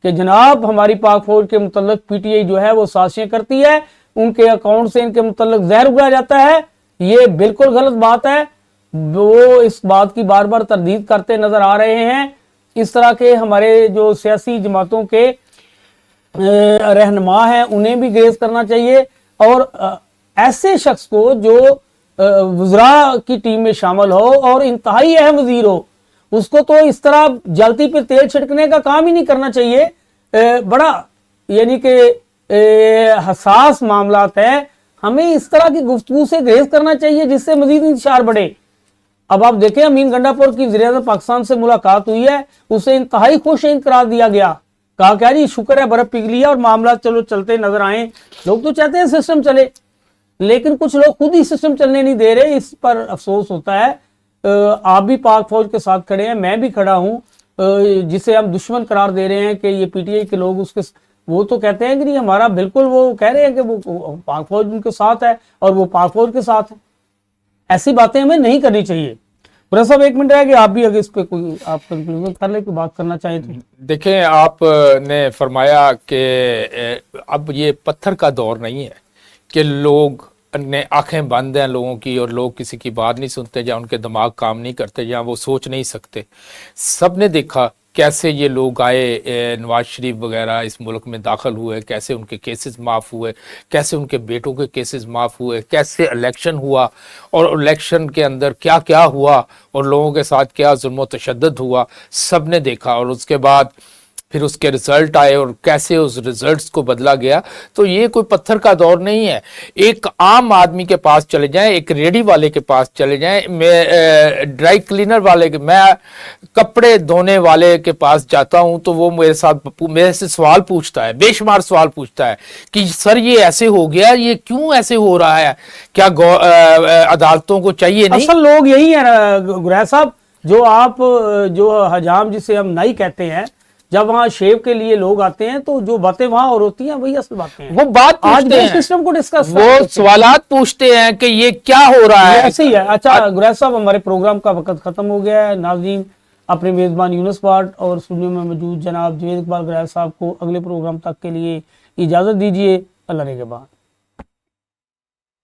کہ جناب ہماری پاک فوج کے متعلق پی ٹی آئی جو ہے وہ سازشیں کرتی ہے, ان کے اکاؤنٹ سے ان کے متعلق زہر اگلا جاتا ہے. یہ بالکل غلط بات ہے. وہ اس بات کی بار بار تردید کرتے نظر آ رہے ہیں. اس طرح کے ہمارے جو سیاسی جماعتوں کے رہنما ہیں انہیں بھی گریز کرنا چاہیے, اور ایسے شخص کو جو وزراء کی ٹیم میں شامل ہو اور انتہائی اہم وزیر ہو, اس کو تو اس طرح جلتی پہ تیل چھڑکنے کا کام ہی نہیں کرنا چاہیے. بڑا یعنی کہ حساس معاملات ہیں, ہمیں اس طرح کی گفتگو سے گریز کرنا چاہیے جس سے مزید انتشار بڑھے. اب آپ دیکھیں امین گنڈا پور کی وزیر اعظم پاکستان سے ملاقات ہوئی ہے, اسے انتہائی خوش قرار دیا گیا, کہا کہ جی شکر ہے برف پگھلی ہے اور معاملات چلو چلتے نظر آئیں. لوگ تو چاہتے ہیں سسٹم چلے, لیکن کچھ لوگ خود ہی سسٹم چلنے نہیں دے رہے. اس پر افسوس ہوتا ہے. آپ بھی پاک فوج کے ساتھ کھڑے ہیں, میں بھی کھڑا ہوں, جسے ہم دشمن قرار دے رہے ہیں کہ یہ پی ٹی آئی کے لوگ اس کے وہ تو کہتے ہیں کہ نہیں ہمارا بالکل, وہ کہہ رہے ہیں کہ وہ پاک فوج ان کے ساتھ ہے اور وہ پاک فوج کے ساتھ ہے. ایسی باتیں ہمیں نہیں کرنی چاہیے. برا صاحب ایک منٹ ہے کہ آپ بھی اگر اس پہ کوئی آپ کنکلوژن کر لیں, کوئی بات کرنا چاہیں تو. دیکھیں آپ نے فرمایا کہ اب یہ پتھر کا دور نہیں ہے کہ لوگ نے آنکھیں بند ہیں لوگوں کی اور لوگ کسی کی بات نہیں سنتے, یا ان کے دماغ کام نہیں کرتے, یا وہ سوچ نہیں سکتے. سب نے دیکھا کیسے یہ لوگ آئے, نواز شریف وغیرہ اس ملک میں داخل ہوئے, کیسے ان کے کیسز معاف ہوئے, کیسے ان کے بیٹوں کے کیسز معاف ہوئے, کیسے الیکشن ہوا اور الیکشن کے اندر کیا کیا ہوا اور لوگوں کے ساتھ کیا ظلم و تشدد ہوا, سب نے دیکھا. اور اس کے بعد پھر اس کے رزلٹ آئے اور کیسے اس رزلٹس کو بدلا گیا. تو یہ کوئی پتھر کا دور نہیں ہے. ایک عام آدمی کے پاس چلے جائیں, ایک ریڈی والے کے پاس چلے جائیں, میں ڈرائی کلینر والے کے, میں کپڑے دھونے والے کے پاس جاتا ہوں تو وہ میرے سے سوال پوچھتا ہے, بے شمار سوال پوچھتا ہے کہ سر یہ ایسے ہو گیا, یہ کیوں ایسے ہو رہا ہے, کیا عدالتوں کو چاہیے نہیں؟ اصل لوگ یہی ہیں گریز صاحب, جو آپ جو حجام جسے ہم نائی کہتے ہیں, جب وہاں شیو کے لیے لوگ آتے ہیں تو جو باتیں وہاں اور ہوتی ہیں وہی اصل باتیں ہیں. وہ بات آج پوچھتے بھی ہیں, سسٹم کو ڈسکس وہ سوالات پوچھتے ہیں کہ یہ کیا ہو رہا ہے. ایسے ہی ہے. اچھا گریز صاحب, ہمارے پروگرام کا وقت ختم ہو گیا ہے. ناظرین, اپنے میزبان یونس واٹ اور اسٹوڈیو میں موجود جناب جوید اقبال گریز صاحب کو اگلے پروگرام تک کے لیے اجازت دیجیے. اللہ نگہبان.